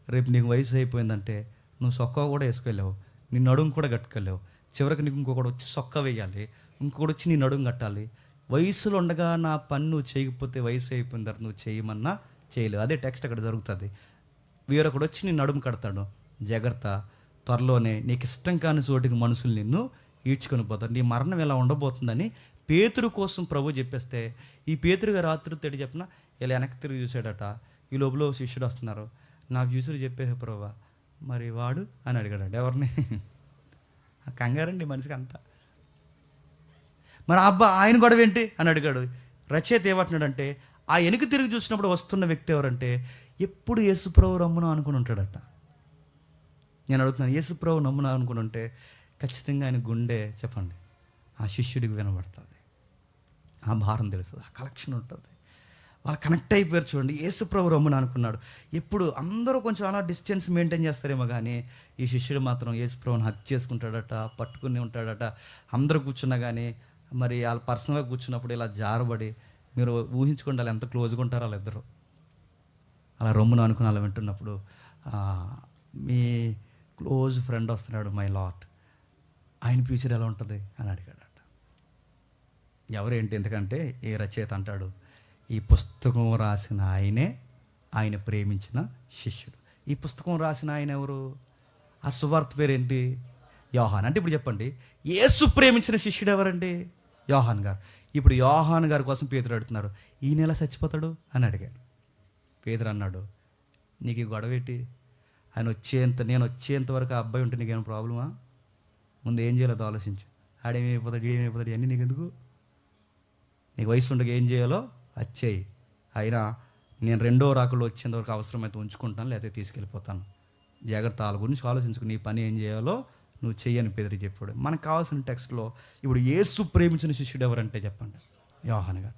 రేపు నీకు వయసు అయిపోయిందంటే నువ్వు సొక్కా కూడా వేసుకెళ్ళావు, నీ నడుము కూడా కట్టుకెళ్ళావు, చివరికి నీకు ఇంకొకటి వచ్చి సొక్క వేయాలి, ఇంకొకటి వచ్చి నీ నడుము కట్టాలి. వయసులో ఉండగా నా పని నువ్వు చేయకపోతే వయసు అయిపోయిన తర్వాత నువ్వు చేయమన్నా చేయలేవు. అదే టెక్స్ట్ అక్కడ జరుగుతుంది. వేరొకడు వచ్చి నీ నడుము కడతాడు, జాగ్రత్త, త్వరలోనే నీకు ఇష్టం కాని చోటికి మనుషులు నిన్ను ఈడ్చుకొని పోతారు, నీ మరణం ఎలా ఉండబోతుందని పేతురు కోసం ప్రభు చెప్పేస్తే ఈ పేతురుగా రాత్రి తెడి చెప్పిన ఇలా వెనక్కి తిరిగి చూసాడట. ఈ లోపల శిష్యుడు వస్తున్నారు, నాకు చూసి చెప్పేసే ప్రభు మరి వాడు అని అడిగాడు. ఎవరిని? కంగారండి మనిషికి అంతా. మరి అబ్బా ఆయన గొడవ ఏంటి అని అడిగాడు. రచయిత ఏమంటున్నాడంటే ఆ వెనక్కి తిరిగి చూసినప్పుడు వస్తున్న వ్యక్తి ఎవరంటే ఎప్పుడు యేసుప్రభు నమ్మున అనుకుని ఉంటాడట. నేను అడుగుతున్నాను, యేసుప్రభు నమ్మున అనుకుని ఉంటే ఖచ్చితంగా ఆయన గుండె చెప్పండి ఆ శిష్యుడికి వినబడుతుంది, ఆ భారం తెలుస్తుంది, ఆ కలెక్షన్ ఉంటుంది, వాళ్ళు కనెక్ట్ అయిపోయారు. చూడండి, యేసుప్రభు రమ్మున అనుకున్నాడు. ఎప్పుడు అందరూ కొంచెం అలా డిస్టెన్స్ మెయింటైన్ చేస్తారేమో కానీ ఈ శిష్యుడు మాత్రం యేసుప్రభుని హక్ చేసుకుంటాడట, పట్టుకుని ఉంటాడట. అందరూ కూర్చున్నా కానీ మరి వాళ్ళ పర్సనల్గా కూర్చున్నప్పుడు ఇలా జారబడి, మీరు ఊహించుకోండి వాళ్ళు ఎంత క్లోజ్గా ఉంటారో వాళ్ళిద్దరూ. అలా రొమ్మున అనుకుని అలా వింటున్నప్పుడు మీ క్లోజ్ ఫ్రెండ్ వస్తున్నాడు, మై లాట్, ఆయన ఫ్యూచర్ ఎలా ఉంటుంది అని అడిగాడట. ఎవరేంటి? ఎందుకంటే ఏ రచయిత అంటాడు, ఈ పుస్తకం రాసిన ఆయనే ఆయన ప్రేమించిన శిష్యుడు. ఈ పుస్తకం రాసిన ఆయన ఎవరు? ఆ సువార్త పేరేంటి? యోహాన్. అంటే ఇప్పుడు చెప్పండి, యేసు ప్రేమించిన శిష్యుడు ఎవరండి? యోహాన్ గారు. ఇప్పుడు యోహాన్ గారి కోసం పేతురు అడుగుతున్నారు, ఈయన ఎలా చచ్చిపోతాడు అని అడిగారు. పేతురు అన్నాడు, నీకు ఈ గొడవ ఏంటి? నేను వచ్చేంత వరకు ఆ అబ్బాయి ఉంటే నీకేమైనా ప్రాబ్లమా? ముందు ఏం చేయాలో ఆలోచించు. ఆడేమైపోతాడు, ఏమైపోతాడు, ఇవన్నీ నీకు ఎందుకు? నీకు వయసు ఉండగా ఏం చేయాలో వచ్చేయి. అయినా నేను 2వ రాకలో వచ్చేంత వరకు అవసరమైతే ఉంచుకుంటాను, లేకపోతే తీసుకెళ్ళిపోతాను. జాగ్రత్త, వాళ్ళ గురించి ఆలోచించుకుని నీ పని ఏం చేయాలో నువ్వు చెయ్యని పేదరికి చెప్పాడు. మనకు కావాల్సిన టెక్స్ట్లో ఇప్పుడు యేసు ప్రేమించిన శిష్యుడు ఎవరంటే చెప్పండి, యోహాన్ గారు.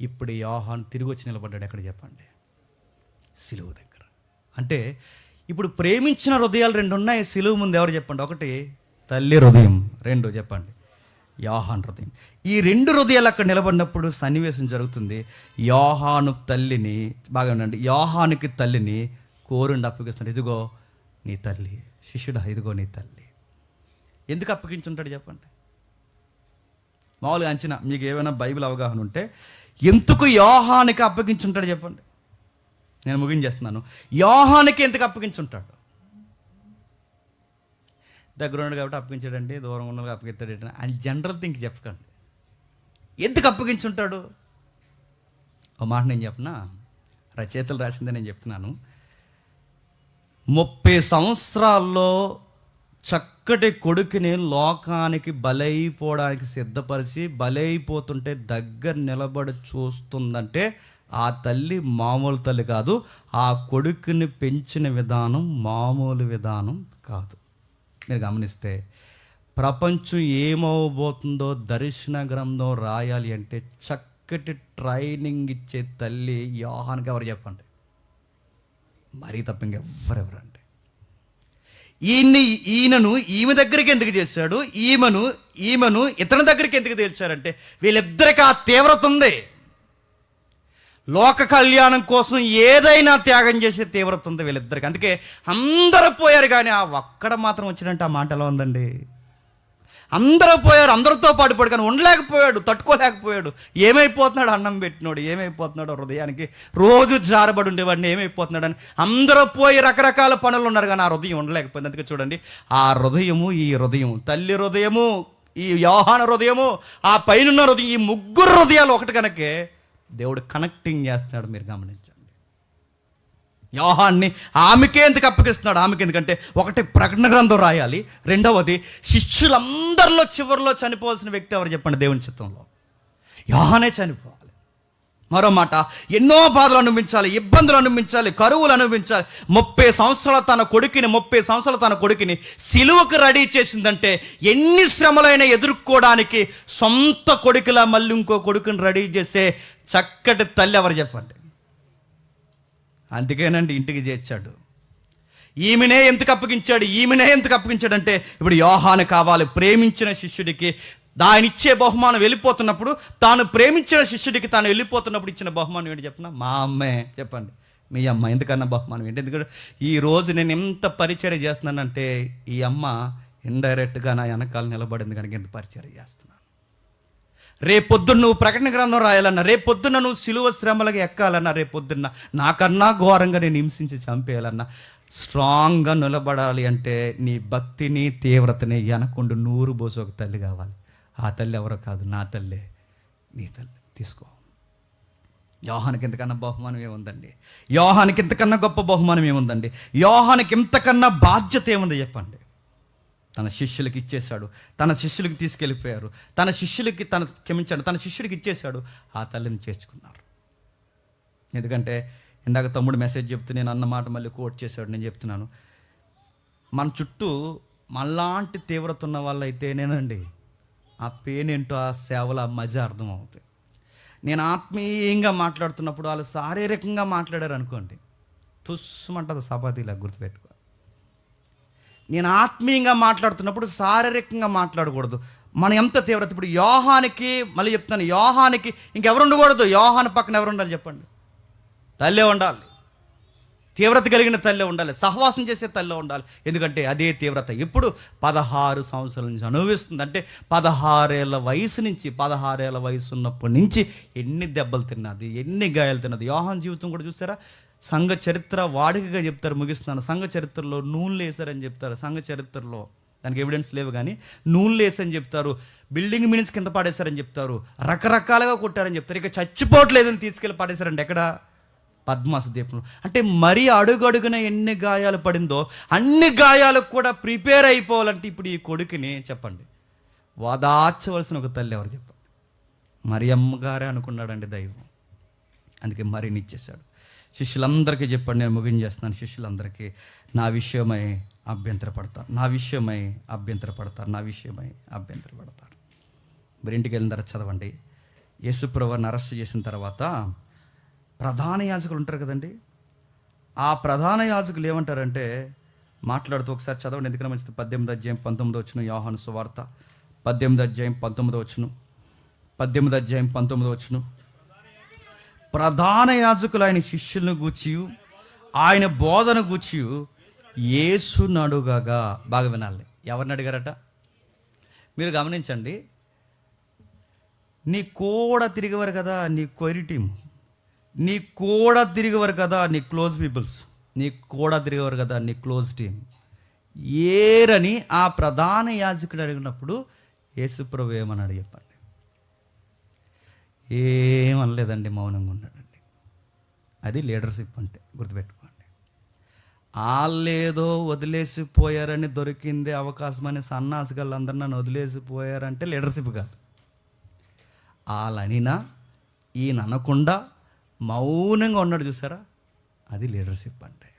ఇప్పుడు యోహాన్ తిరిగి వచ్చి నిలబడ్డాడు ఎక్కడ చెప్పండి? సిలువ దగ్గర. అంటే ఇప్పుడు ప్రేమించిన హృదయాలు 2 ఉన్నాయి సిలువ ముందు. ఎవరు చెప్పండి? ఒకటి తల్లి హృదయం, 2 చెప్పండి యోహాన్ హృదయం. ఈ 2 హృదయాలు అక్కడ నిలబడినప్పుడు సన్నివేశం జరుగుతుంది. యోహాను తల్లిని బాగా ఉండండి, యోహానుకి తల్లిని కోరుండి అప్పగిస్తాడు. ఇదిగో నీ తల్లి. శిష్యుడా, ఇదిగో నీ తల్లి. ఎందుకు అప్పగించుంటాడు చెప్పండి? మామూలుగా అంచనా, మీకు ఏమైనా బైబిల్ అవగాహన ఉంటే ఎందుకు యోహానికి అప్పగించుంటాడు చెప్పండి? నేను ముగించేస్తున్నాను. యోహానికి ఎందుకు అప్పగించుంటాడు? దగ్గర ఉన్నాడు కాబట్టి అప్పగించాడండి, దూరం ఉన్నాడు అప్పగిస్తాడు అని జనరల్ థింక్ చెప్పకండి. ఎందుకు అప్పగించుంటాడు? ఒక మాట నేను చెప్పనా, రచయితలు రాసిందే నేను చెప్తున్నాను. 30 సంవత్సరాల్లో చక్కటి కొడుకుని లోకానికి బలైపోవడానికి సిద్ధపరిచి బలైపోతుంటే దగ్గర నిలబడి చూస్తుందంటే ఆ తల్లి మామూలు తల్లి కాదు. ఆ కొడుకుని పెంచిన విధానం మామూలు విధానం కాదు. మీరు గమనిస్తే ప్రపంచం ఏమవబోతుందో దర్శన గ్రంథం రాయాలి అంటే చక్కటి ట్రైనింగ్ ఇచ్చే తల్లి యోహాన్కి ఎవరు చెప్పండి? మరీ తప్ప ఇంకెవరెవరండి? ఈయనను ఈమె దగ్గరికి ఎందుకు చేశాడు, ఈమెను ఇతని దగ్గరికి ఎందుకు తెచ్చారంటే వీళ్ళిద్దరికి ఆ తీవ్రత ఉంది. లోక కళ్యాణం కోసం ఏదైనా త్యాగం చేసే తీవ్రత ఉంది వీళ్ళిద్దరికి. అందుకే అందరూ పోయారు, కానీ ఆ ఒక్కడ మాత్రం వచ్చినట్టు ఆ మాట ఎలా ఉందండి. అందరూ పోయారు, అందరితో పాటు పడు, కానీ ఉండలేకపోయాడు, తట్టుకోలేకపోయాడు. ఏమైపోతున్నాడు అన్నం పెట్టినోడు, ఏమైపోతున్నాడు హృదయానికి రోజు జారబడి ఉండేవాడిని ఏమైపోతున్నాడు అని. అందరూ పోయి రకరకాల పనులు ఉన్నారు, కానీ ఆ హృదయం ఉండలేకపోయింది. అందుకే చూడండి, ఆ హృదయము, ఈ హృదయం, తల్లి హృదయము, ఈ యోహాను హృదయము, ఆ పైన హృదయం, ఈ ముగ్గురు హృదయాలు ఒకటి కనుకే దేవుడు కనెక్టింగ్ చేస్తున్నాడు. మీరు గమనించండి. యోహాన్ని ఆమెకే ఎందుకు అప్పగిస్తున్నాడు? ఆమెకి ఎందుకంటే ఒకటి ప్రకటన గ్రంథం రాయాలి, రెండవది శిష్యులందరిలో చివరిలో చనిపోవాల్సిన వ్యక్తి ఎవరు చెప్పండి? దేవుని చిత్తంలో యోహానే చనిపోవాలి. మరో మాట, ఎన్నో బాధలు అనుభవించాలి, ఇబ్బందులు అనుభవించాలి, కరువులు అనుభవించాలి. 30 సంవత్సరాలు తన కొడుకుని సిలువకు రెడీ చేసిందంటే ఎన్ని శ్రమలైనా ఎదుర్కోవడానికి సొంత కొడుకులా మళ్ళీ ఇంకో కొడుకుని రెడీ చేసే చక్కటి తల్లి ఎవరు చెప్పండి? అందుకేనండి ఇంటికి చేర్చాడు. ఈమెనే ఎందుకు అప్పగించాడంటే ఇప్పుడు యోహాను కావాలి. ప్రేమించిన శిష్యుడికి దాని ఇచ్చే బహుమానం వెళ్ళిపోతున్నప్పుడు, తాను ప్రేమించిన శిష్యుడికి తాను వెళ్ళిపోతున్నప్పుడు ఇచ్చిన బహుమానం ఏంటి చెప్పిన? మా అమ్మే. చెప్పండి, మీ అమ్మ. ఎందుకన్నా బహుమానం ఏంటి? ఎందుకంటే ఈరోజు నేను ఎంత పరిచర్య చేస్తున్నానంటే ఈ అమ్మ ఇండైరెక్ట్గా నా వెనకాల నిలబడింది కనుక ఎంత పరిచర్య చేస్తున్నాను. రేపొద్దున్న నువ్వు ప్రకటన గ్రంథం రాయాలన్నా, రేపొద్దున్న నువ్వు సిలువ శ్రమలకి ఎక్కాలన్నా, రేపొద్దున్న నాకన్నా ఘోరంగా నేను హింసించి చంపేయాలన్నా, స్ట్రాంగ్గా నిలబడాలి అంటే నీ భక్తిని తీవ్రతని వెనకుండు నూరు పోసి ఒక తల్లి కావాలి. ఆ తల్లి ఎవరో కాదు, నా తల్లే, నీ తల్లి. తీసుకో. యోహానికి ఇంతకన్నా బహుమానం ఏముందండి? యోహానికి ఇంతకన్నా గొప్ప బహుమానం ఏముందండి? యోహానికి ఇంతకన్నా బాధ్యత ఏముంది చెప్పండి? తన శిష్యులకి ఇచ్చేశాడు, తన శిష్యులకి తీసుకెళ్ళిపోయారు, తన శిష్యుడికి ఇచ్చేశాడు. ఆ తల్లిని చేర్చుకున్నారు. ఎందుకంటే ఇందాక తమ్ముడు మెసేజ్ చెప్తూ నేను అన్న మాట మళ్ళీ కోట్ చేశాడు. నేను చెప్తున్నాను, మన చుట్టూ మనలాంటి తీవ్రత ఉన్న వాళ్ళు అయితేనేనండి ఆ పెయిన్ ఏంటో, ఆ సేవల మజా అర్థమవుతుంది. నేను ఆత్మీయంగా మాట్లాడుతున్నప్పుడు వాళ్ళు శారీరకంగా మాట్లాడారు అనుకోండి, తుస్సుమంటది సపాతీలా. గుర్తుపెట్టుకో, నేను ఆత్మీయంగా మాట్లాడుతున్నప్పుడు శారీరకంగా మాట్లాడకూడదు. మనం ఎంత తీవ్రత. ఇప్పుడు యోహానికి, మళ్ళీ చెప్తాను, యోహానికి ఇంకెవరు ఉండకూడదు. యోహాను పక్కన ఎవరు ఉండాలి చెప్పండి? తల్లే ఉండాలి. తీవ్రత కలిగిన తల్లే ఉండాలి, సహవాసం చేసే తల్లే ఉండాలి. ఎందుకంటే అదే తీవ్రత ఇప్పుడు 16 సంవత్సరాల నుంచి అనుభవిస్తుంది. అంటే 16 ఏళ్ళ వయసు నుంచి, 16 ఏళ్ళ వయసు ఉన్నప్పటి నుంచి ఎన్ని దెబ్బలు తిన్నది, ఎన్ని గాయాలు తిన్నది. యోహాను జీవితం కూడా చూసారా? సంఘ చరిత్ర వాడికగా చెప్తారు, ముగిస్తున్నాను. సంఘ చరిత్రలో నూనెలు వేసారని చెప్తారు. సంఘ చరిత్రలో దానికి ఎవిడెన్స్ లేవు, కానీ నూనెలు వేసని చెప్తారు, బిల్డింగ్ మినిట్స్ కింద పాడేశారని చెప్తారు, రకరకాలుగా కొట్టారని చెప్తారు. ఇక చచ్చిపోవట్లేదని తీసుకెళ్ళి పాడేశారండి. ఎక్కడ? పద్మాస దీపంలో. అంటే మరీ అడుగడుగున ఎన్ని గాయాలు పడిందో అన్ని గాయాలకు కూడా ప్రిపేర్ అయిపోవాలంటే ఇప్పుడు ఈ కొడుకుని చెప్పండి వాదార్చవలసిన ఒక తల్లి ఎవరు చెప్పండి? మరి అమ్మగారే అనుకున్నాడండి దైవం. అందుకే మరిని ఇచ్చేశాడు. శిష్యులందరికీ చెప్పండి, నేను ముగించేస్తున్నాను. శిష్యులందరికీ నా విషయమై అభ్యంతరపడతారు. మీరు ఇంటికి వెళ్ళిన తర్వాత చదవండి. యేసుప్రభువుని అరెస్ట్ చేసిన తర్వాత ప్రధాన యాజకులు ఉంటారు కదండి, ఆ ప్రధాన యాజకులు ఏమంటారంటే మాట్లాడుతూ, ఒకసారి చదవండి ఎందుకన్నా మంచిది. 18వ అధ్యాయం 19వ వచనం, యోహాను సువార్త 18వ అధ్యాయం 19వ వచనం. ప్రధాన యాజకులు ఆయన శిష్యులను గూర్చి, ఆయన బోధన గూర్చి యేసును అడుగగా, బాగా వినాలి, ఎవరిని అడిగారట? మీరు గమనించండి. నీ కూడా తిరిగేవారు కదా నీ కొయిరి టీం, నీ కూడా తిరిగేవారు కదా నీ క్లోజ్ పీపుల్స్, నీ కూడా తిరిగేవారు కదా నీ క్లోజ్ టీం, ఏరని ఆ ప్రధాన యాజకుడు అడిగినప్పుడు యేసుప్రభు ఏమన్నాడు చెప్పండి? ఏమనలేదండి, మౌనంగా ఉన్నాడండి. అది లీడర్షిప్ అంటే, గుర్తుపెట్టుకోండి. వాళ్ళేదో వదిలేసిపోయారని, దొరికింది అవకాశం అని సన్నాసిగళ్ళందరూ నన్ను వదిలేసిపోయారంటే లీడర్షిప్ కాదు. వాళ్ళనినా ఈయన అనకుండా మౌనంగా ఉన్నాడు చూసారా, అది లీడర్షిప్ అంటే.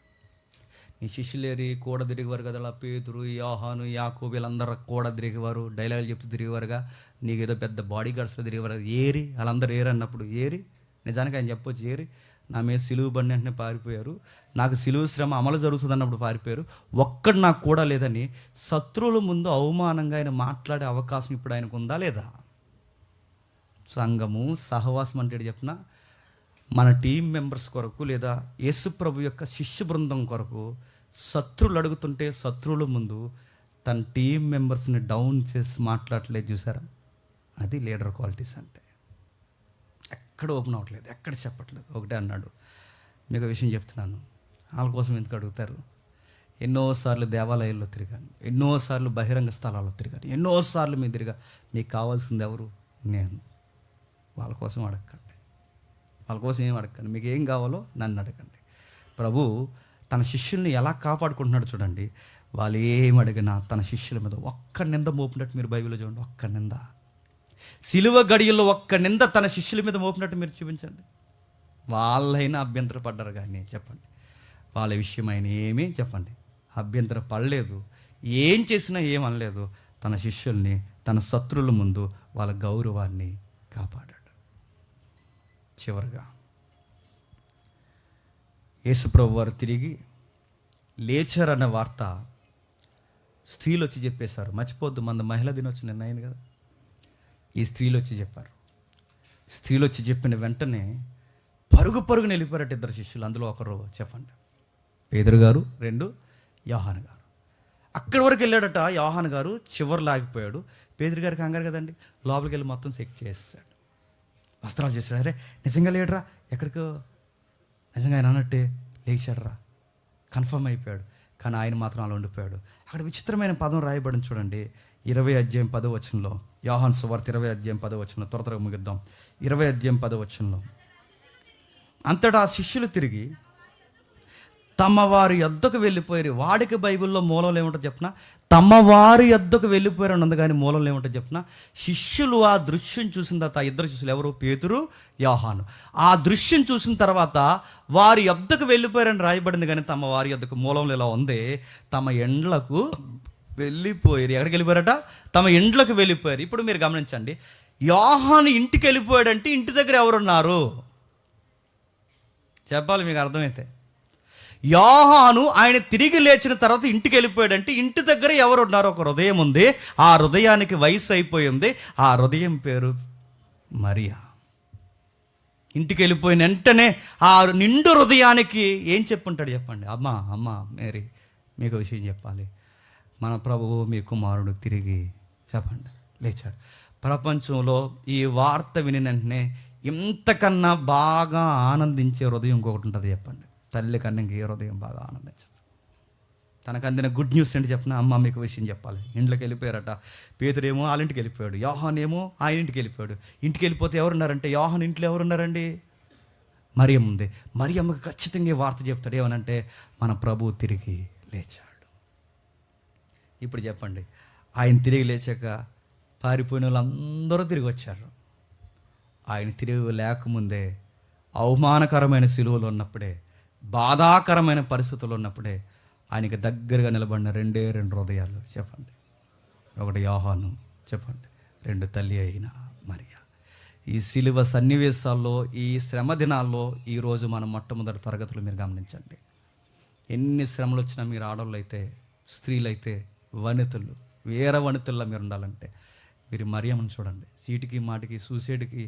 నీ శిష్యులేరి కూడా తిరిగేవారు కదా, అలా పేతురు, యోహాను, యాకోబు వీళ్ళందరూ కూడా తిరిగేవారు, డైలాగులు చెప్తూ తిరిగేవారుగా, నీకేదో పెద్ద బాడీ గార్డ్స్లో తిరిగేవారు. ఏరి వాళ్ళందరూ ఏరి అన్నప్పుడు ఏరి, నిజానికి ఆయన చెప్పొచ్చు ఏరి, నా మీద సిలువు బండి వెంటనే పారిపోయారు, నాకు సిలువు శ్రమ అమలు జరుగుతుంది అన్నప్పుడు పారిపోయారు, ఒక్కడు నాకు కూడా లేదని శత్రువుల ముందు అవమానంగా ఆయన మాట్లాడే అవకాశం ఇప్పుడు ఆయనకు ఉందా లేదా? సంఘము సహవాసం అంటే చెప్పిన మన టీం మెంబర్స్ కొరకు లేదా యేసు ప్రభు యొక్క శిష్య బృందం కొరకు శత్రువులు అడుగుతుంటే శత్రువుల ముందు తన టీం మెంబర్స్ని డౌన్ చేసి మాట్లాడలేదు, చూసారా? అది లీడర్ క్వాలిటీస్ అంటే. ఎక్కడ ఓపెన్ అవ్వట్లేదు, ఎక్కడ చెప్పట్లేదు. ఒకటే అన్నాడు, మీకు విషయం చెప్తున్నాను, వాళ్ళ కోసం ఎందుకు అడుగుతారు? ఎన్నోసార్లు దేవాలయాల్లో తిరిగాను, ఎన్నోసార్లు బహిరంగ స్థలాల్లో తిరిగాను, ఎన్నోసార్లు మీరు తిరిగా. మీకు కావాల్సింది ఎవరు? నేను. వాళ్ళ కోసం అడగండి, వాళ్ళ కోసం ఏం అడగండి, మీకు ఏం కావాలో నన్ను అడగండి. ప్రభు తన శిష్యుల్ని ఎలా కాపాడుకుంటున్నాడు చూడండి. వాళ్ళు ఏం అడిగినా తన శిష్యుల మీద ఒక్క నింద మోపినట్టు మీరు బైబిల్లో చూడండి. ఒక్క నింద, సిలువ గడియల్లో ఒక్క నింద తన శిష్యుల మీద మోపినట్టు మీరు చూపించండి. వాళ్ళైనా అభ్యంతరపడ్డారు కానీ చెప్పండి, వాళ్ళ విషయమైన ఏమీ చెప్పండి అభ్యంతర పడలేదు. ఏం చేసినా ఏం అనలేదు. తన శిష్యుల్ని తన శత్రువుల ముందు వాళ్ళ గౌరవాన్ని కాపాడాడు. చివరిగా యేసుప్రభు వారు తిరిగి లేచారన్న వార్త స్త్రీలు వచ్చి చెప్పేశారు. మర్చిపోద్దు, మన మహిళా దినోత్సవం నిన్న అయింది కదా. ఈ స్త్రీలు వచ్చి చెప్పారు. స్త్రీలు వచ్చి చెప్పిన వెంటనే పరుగున వెళ్ళిపోయారట ఇద్దరు శిష్యులు. అందులో ఒకరు చెప్పండి, పేతురు గారు, 2 యోహాను గారు. అక్కడి వరకు వెళ్ళాడట యోహాను గారు, చివరి లాగిపోయాడు. పేతురు గారికి కంగారు కదండి, లోపలికి వెళ్ళి మొత్తం చెక్ చేసాడు, వస్త్రాలు చేశాడు. అరే నిజంగా లేడరా, ఎక్కడికో నిజంగా ఆయన అన్నట్టే లేచాడరా, కన్ఫర్మ్ అయిపోయాడు. కానీ ఆయన మాత్రం అలా ఉండిపోయాడు. అక్కడ విచిత్రమైన పదం రాయబడింది చూడండి, 20 అధ్యాయం 10వ వచనంలో. యోహాను సువార్త 20 అధ్యాయం 10వ వచనం, త్వరగా ముగిద్దాం. 20 అధ్యాయం 10వ వచనంలో, అంతటా ఆ శిష్యులు తిరిగి తమ వారి యొద్దకు వెళ్ళిపోయారు. వాడికి బైబిల్లో మూలంలో ఏముంటుంది చెప్పిన, తమ వారి యొద్దకు వెళ్ళిపోయారు అని ఉంది, కానీ మూలంలో ఏముంటుంది చెప్పిన, శిష్యులు ఆ దృశ్యం చూసిన తర్వాత, ఆ ఇద్దరు శిష్యులు ఎవరు? పేతురు, యోహాను. ఆ దృశ్యం చూసిన తర్వాత వారి యొద్దకు వెళ్ళిపోయారని రాయబడింది, కానీ తమ వారి యొద్దకు మూలంలో ఇలా ఉంది, తమ ఎండ్లకు వెళ్ళిపోయారు. ఎక్కడికి వెళ్ళిపోయారట? తమ ఇండ్లకు వెళ్ళిపోయారు. ఇప్పుడు మీరు గమనించండి, యోహాను ఇంటికి వెళ్ళిపోయాడంటే ఇంటి దగ్గర ఎవరున్నారు చెప్పాలి, మీకు అర్థమైతే. యోహాను ఆయన తిరిగి లేచిన తర్వాత ఇంటికి వెళ్ళిపోయాడంటే ఇంటి దగ్గర ఎవరున్నారు? ఒక హృదయం ఉంది, ఆ హృదయానికి వయసు అయిపోయింది, ఆ హృదయం పేరు మరియా. ఇంటికి వెళ్ళిపోయిన వెంటనే ఆ నిండు హృదయానికి ఏం చెప్పుంటాడు చెప్పండి? అమ్మ మేరీ, మీకు విషయం చెప్పాలి, మన ప్రభువు మీ కుమారుడు తిరిగి చెప్పండి లేచాడు. ప్రపంచంలో ఈ వార్త విని వెంటనే ఇంతకన్నా బాగా ఆనందించే హృదయం ఇంకొకటి ఉంటుంది చెప్పండి. తల్లి కన్నా ఇంక ఏ హృదయం బాగా ఆనందించదు? తనకు అందిన గుడ్ న్యూస్ ఏంటి చెప్పిన, అమ్మ మీకు విషయం చెప్పాలి, ఇంట్లోకి వెళ్ళిపోయారట. పేతురేమో వాళ్ళ ఇంటికి వెళ్ళిపోయాడు, యోహాను ఏమో ఆయన ఇంటికి వెళ్ళిపోయాడు. ఇంటికి వెళ్ళిపోతే ఎవరున్నారంటే, యోహాను ఇంట్లో ఎవరున్నారండి? మరియమ్మ ఉంది. మరియమ్మకి ఖచ్చితంగా ఈ వార్త చెప్తాడు, ఏమనంటే మన ప్రభువు తిరిగి లేచాడు. ఇప్పుడు చెప్పండి, ఆయన తిరిగి లేచాక పారిపోయిన వాళ్ళందరూ తిరిగి వచ్చారు. ఆయన తిరిగి లేకముందే అవమానకరమైన సిలువలో ఉన్నప్పుడే, బాధాకరమైన పరిస్థితుల్లో ఉన్నప్పుడే ఆయనకి దగ్గరగా నిలబడిన 2 హృదయాలు చెప్పండి. ఒకటి యోహాను చెప్పండి, 2 తల్లి అయిన మరియా. ఈ సిలువ సన్నివేశాల్లో, ఈ శ్రమ దినాల్లో ఈరోజు మనం మొట్టమొదటి తరగతులు మీరు గమనించండి. ఎన్ని శ్రమలు వచ్చినా మీరు ఆడవాళ్ళు అయితే, స్త్రీలైతే, వనితలు, వేరే వనితల్లో మీరు ఉండాలంటే మీరు మరియమ్మను చూడండి. సీటుకి మాటికి సూసైడ్కి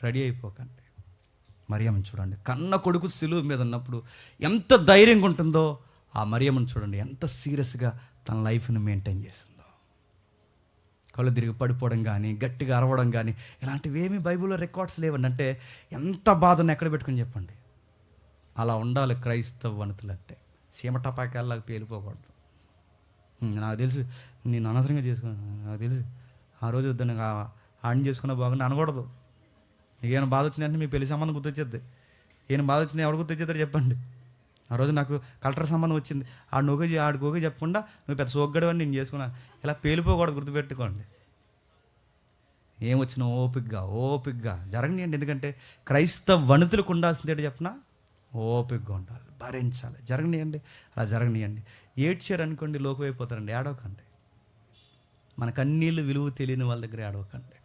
రెడీ అయిపోకండి. మరియమ్మను చూడండి. కన్న కొడుకు సిలువ మీద ఉన్నప్పుడు ఎంత ధైర్యంగా ఉంటుందో, ఆ మరియమ్మను చూడండి ఎంత సీరియస్గా తన లైఫ్ని మెయింటైన్ చేసిందో. కళ్ళు తిరిగి పడిపోవడం కానీ, గట్టిగా అరవడం కానీ ఇలాంటివి ఏమీ బైబిల్లో రికార్డ్స్ లేవండి. అంటే ఎంత బాధను ఎక్కడ పెట్టుకుని చెప్పండి. అలా ఉండాలి క్రైస్తవ వనితలు అంటే. సీమటపాకాల్లాగా పేలిపోకూడదు. నాకు తెలుసు నేను అనవసరంగా చేసుకున్నాను, నాకు తెలుసు ఆ రోజు వద్దని ఆడిని చేసుకున్న బాగుండి అనకూడదు. ఏమైనా బాధ వచ్చినాయంటే మీ పెళ్లి సంబంధం గుర్తొచ్చేద్ది. ఏమైనా బాధ వచ్చినా ఎవరు గుర్తొచ్చేద్దరు చెప్పండి. ఆ రోజు నాకు కలెక్టర్ సంబంధం వచ్చింది, ఆడికి చెప్పకుండా నువ్వు పెద్ద సోగ్గడు అని నేను చేసుకున్నా, ఇలా పేలిపోకూడదు, గుర్తుపెట్టుకోండి. ఏమొచ్చినా ఓపిగ్గా జరగనియండి. ఎందుకంటే క్రైస్తవ వనితులకు ఉండాల్సింది ఏంటి చెప్పినా, ఓపికగా ఉండాలి, భరించాలి. జరగనియండి, అలా జరగనియండి. ఏడ్చారు అనుకోండి లోకమైపోతారండి. ఏడవకండి. మన కన్నీళ్ళు విలువ తెలియని వాళ్ళ దగ్గర ఏడవకండి.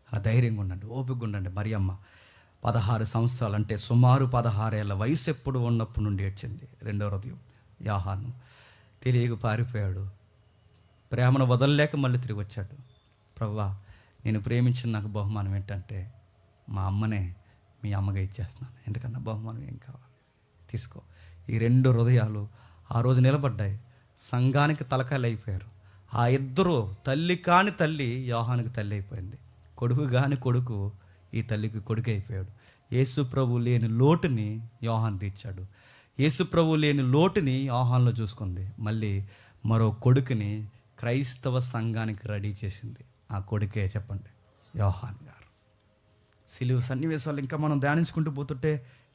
ఆ ధైర్యంగా ఉండండి, ఓపికగా ఉండండి. మరియమ్మ 16 సంవత్సరాలు అంటే సుమారు 16 ఏళ్ళ వయసు ఎప్పుడు ఉన్నప్పటి నుండి ఏడ్చింది. రెండో హృదయం యోహాను తెలియక పారిపోయాడు. ప్రేమను వదలలేక మళ్ళీ తిరిగి వచ్చాడు. ప్రభువా, నేను ప్రేమించిన నాకు బహుమానం ఏంటంటే మా అమ్మనే మీ అమ్మగా ఇచ్చేస్తున్నాను, ఎందుకన్నా బహుమానం ఏం కావాలి, తీసుకో. ఈ 2 హృదయాలు ఆ రోజు నిలబడ్డాయి. సంఘానికి తలకాయలు అయిపోయారు. ఆ ఇద్దరు, తల్లి కాని తల్లి యోహానుకి తల్లి అయిపోయింది, కొడుకు కాని కొడుకు ఈ తల్లికి కొడుకు అయిపోయాడు. యేసు ప్రభు లేని లోటుని యోహాను తీర్చాడు. యేసు ప్రభు లేని లోటుని యోహానులో చూసుకుంది. మళ్ళీ మరో కొడుకుని క్రైస్తవ సంఘానికి రెడీ చేసింది. ఆ కొడుకే చెప్పండి, యోహాన్ గారు. సిలువ సన్నివేశాలు ఇంకా మనం ధ్యానించుకుంటూ పోతుంటే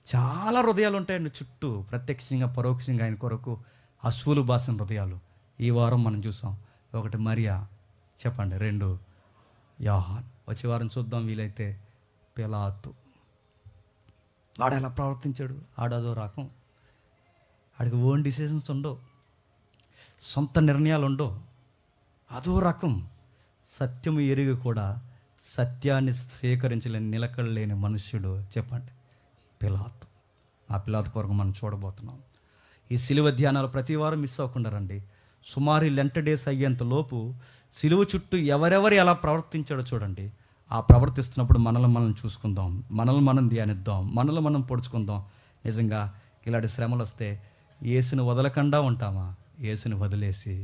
చాలా హృదయాలు ఉంటాయండి చుట్టూ, ప్రత్యక్షంగా పరోక్షంగా ఆయన కొరకు అశ్వులు బాసిన హృదయాలు. ఈ వారం మనం చూసాం. 1 మరియా, చెప్పండి. 2 యోహాన్. వచ్చే వారం చూద్దాం వీలైతే పిలాతు. వాడు ఎలా ప్రవర్తించాడు? ఆడదో రకం. ఆడికి ఓన్ డిసిషన్స్ ఉండవు, సొంత నిర్ణయాలు ఉండవు, అదో రకం. సత్యము ఎరిగి కూడా సత్యాన్ని స్వీకరించలేని నిలకడలేని మనుష్యుడు చెప్పండి, పిలాతు. ఆ పిలాతు కొరకు మనం చూడబోతున్నాం. ఈ సిలువ ధ్యానాలు ప్రతి వారం మిస్ అవ్వకుండా రండి. సుమారు లెంట డేస్ అయ్యేంత లోపు సిలువ చుట్టూ ఎవరెవరు ఎలా ప్రవర్తించాడో చూడండి. ఆ ప్రవర్తిస్తున్నప్పుడు మనల్ని మనం చూసుకుందాం, మనల్ని మనం ధ్యానిద్దాం, మనల్ని మనం పొడుచుకుందాం. నిజంగా ఇలాంటి శ్రమలు వస్తే యేసుని వదలకుండా ఉంటామా, యేసుని వదిలేసి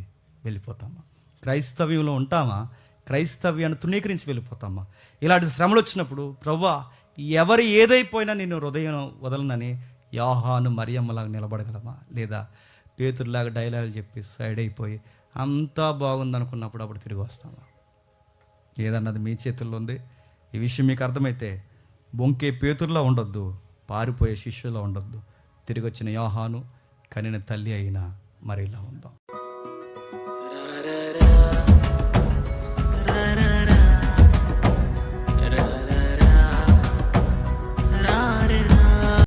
వెళ్ళిపోతామా? క్రైస్తవ్యంలో ఉంటామా, క్రైస్తవ్యాన్ని తృణీకరించి వెళ్ళిపోతామా? ఇలాంటి శ్రమలు వచ్చినప్పుడు ప్రభువా ఎవరు ఏదైపోయినా నేను హృదయం వదలనని యోహాను మరియమ్మలాగా నిలబడగలమా? లేదా పేతురులాగా డైలాగులు చెప్పి సైడ్ అయిపోయి అంతా బాగుందనుకున్నప్పుడు అప్పుడు తిరిగి వస్తామా? ఏదన్నది మీ చేతుల్లో ఉంది. ఈ విషయం మీకు అర్థమైతే బొంకే పేతురులా ఉండొద్దు, పారిపోయే శిష్యులా ఉండొద్దు. తిరిగి వచ్చిన యోహాను కనిన తల్లి అయినా మరి ఇలా ఉందాం.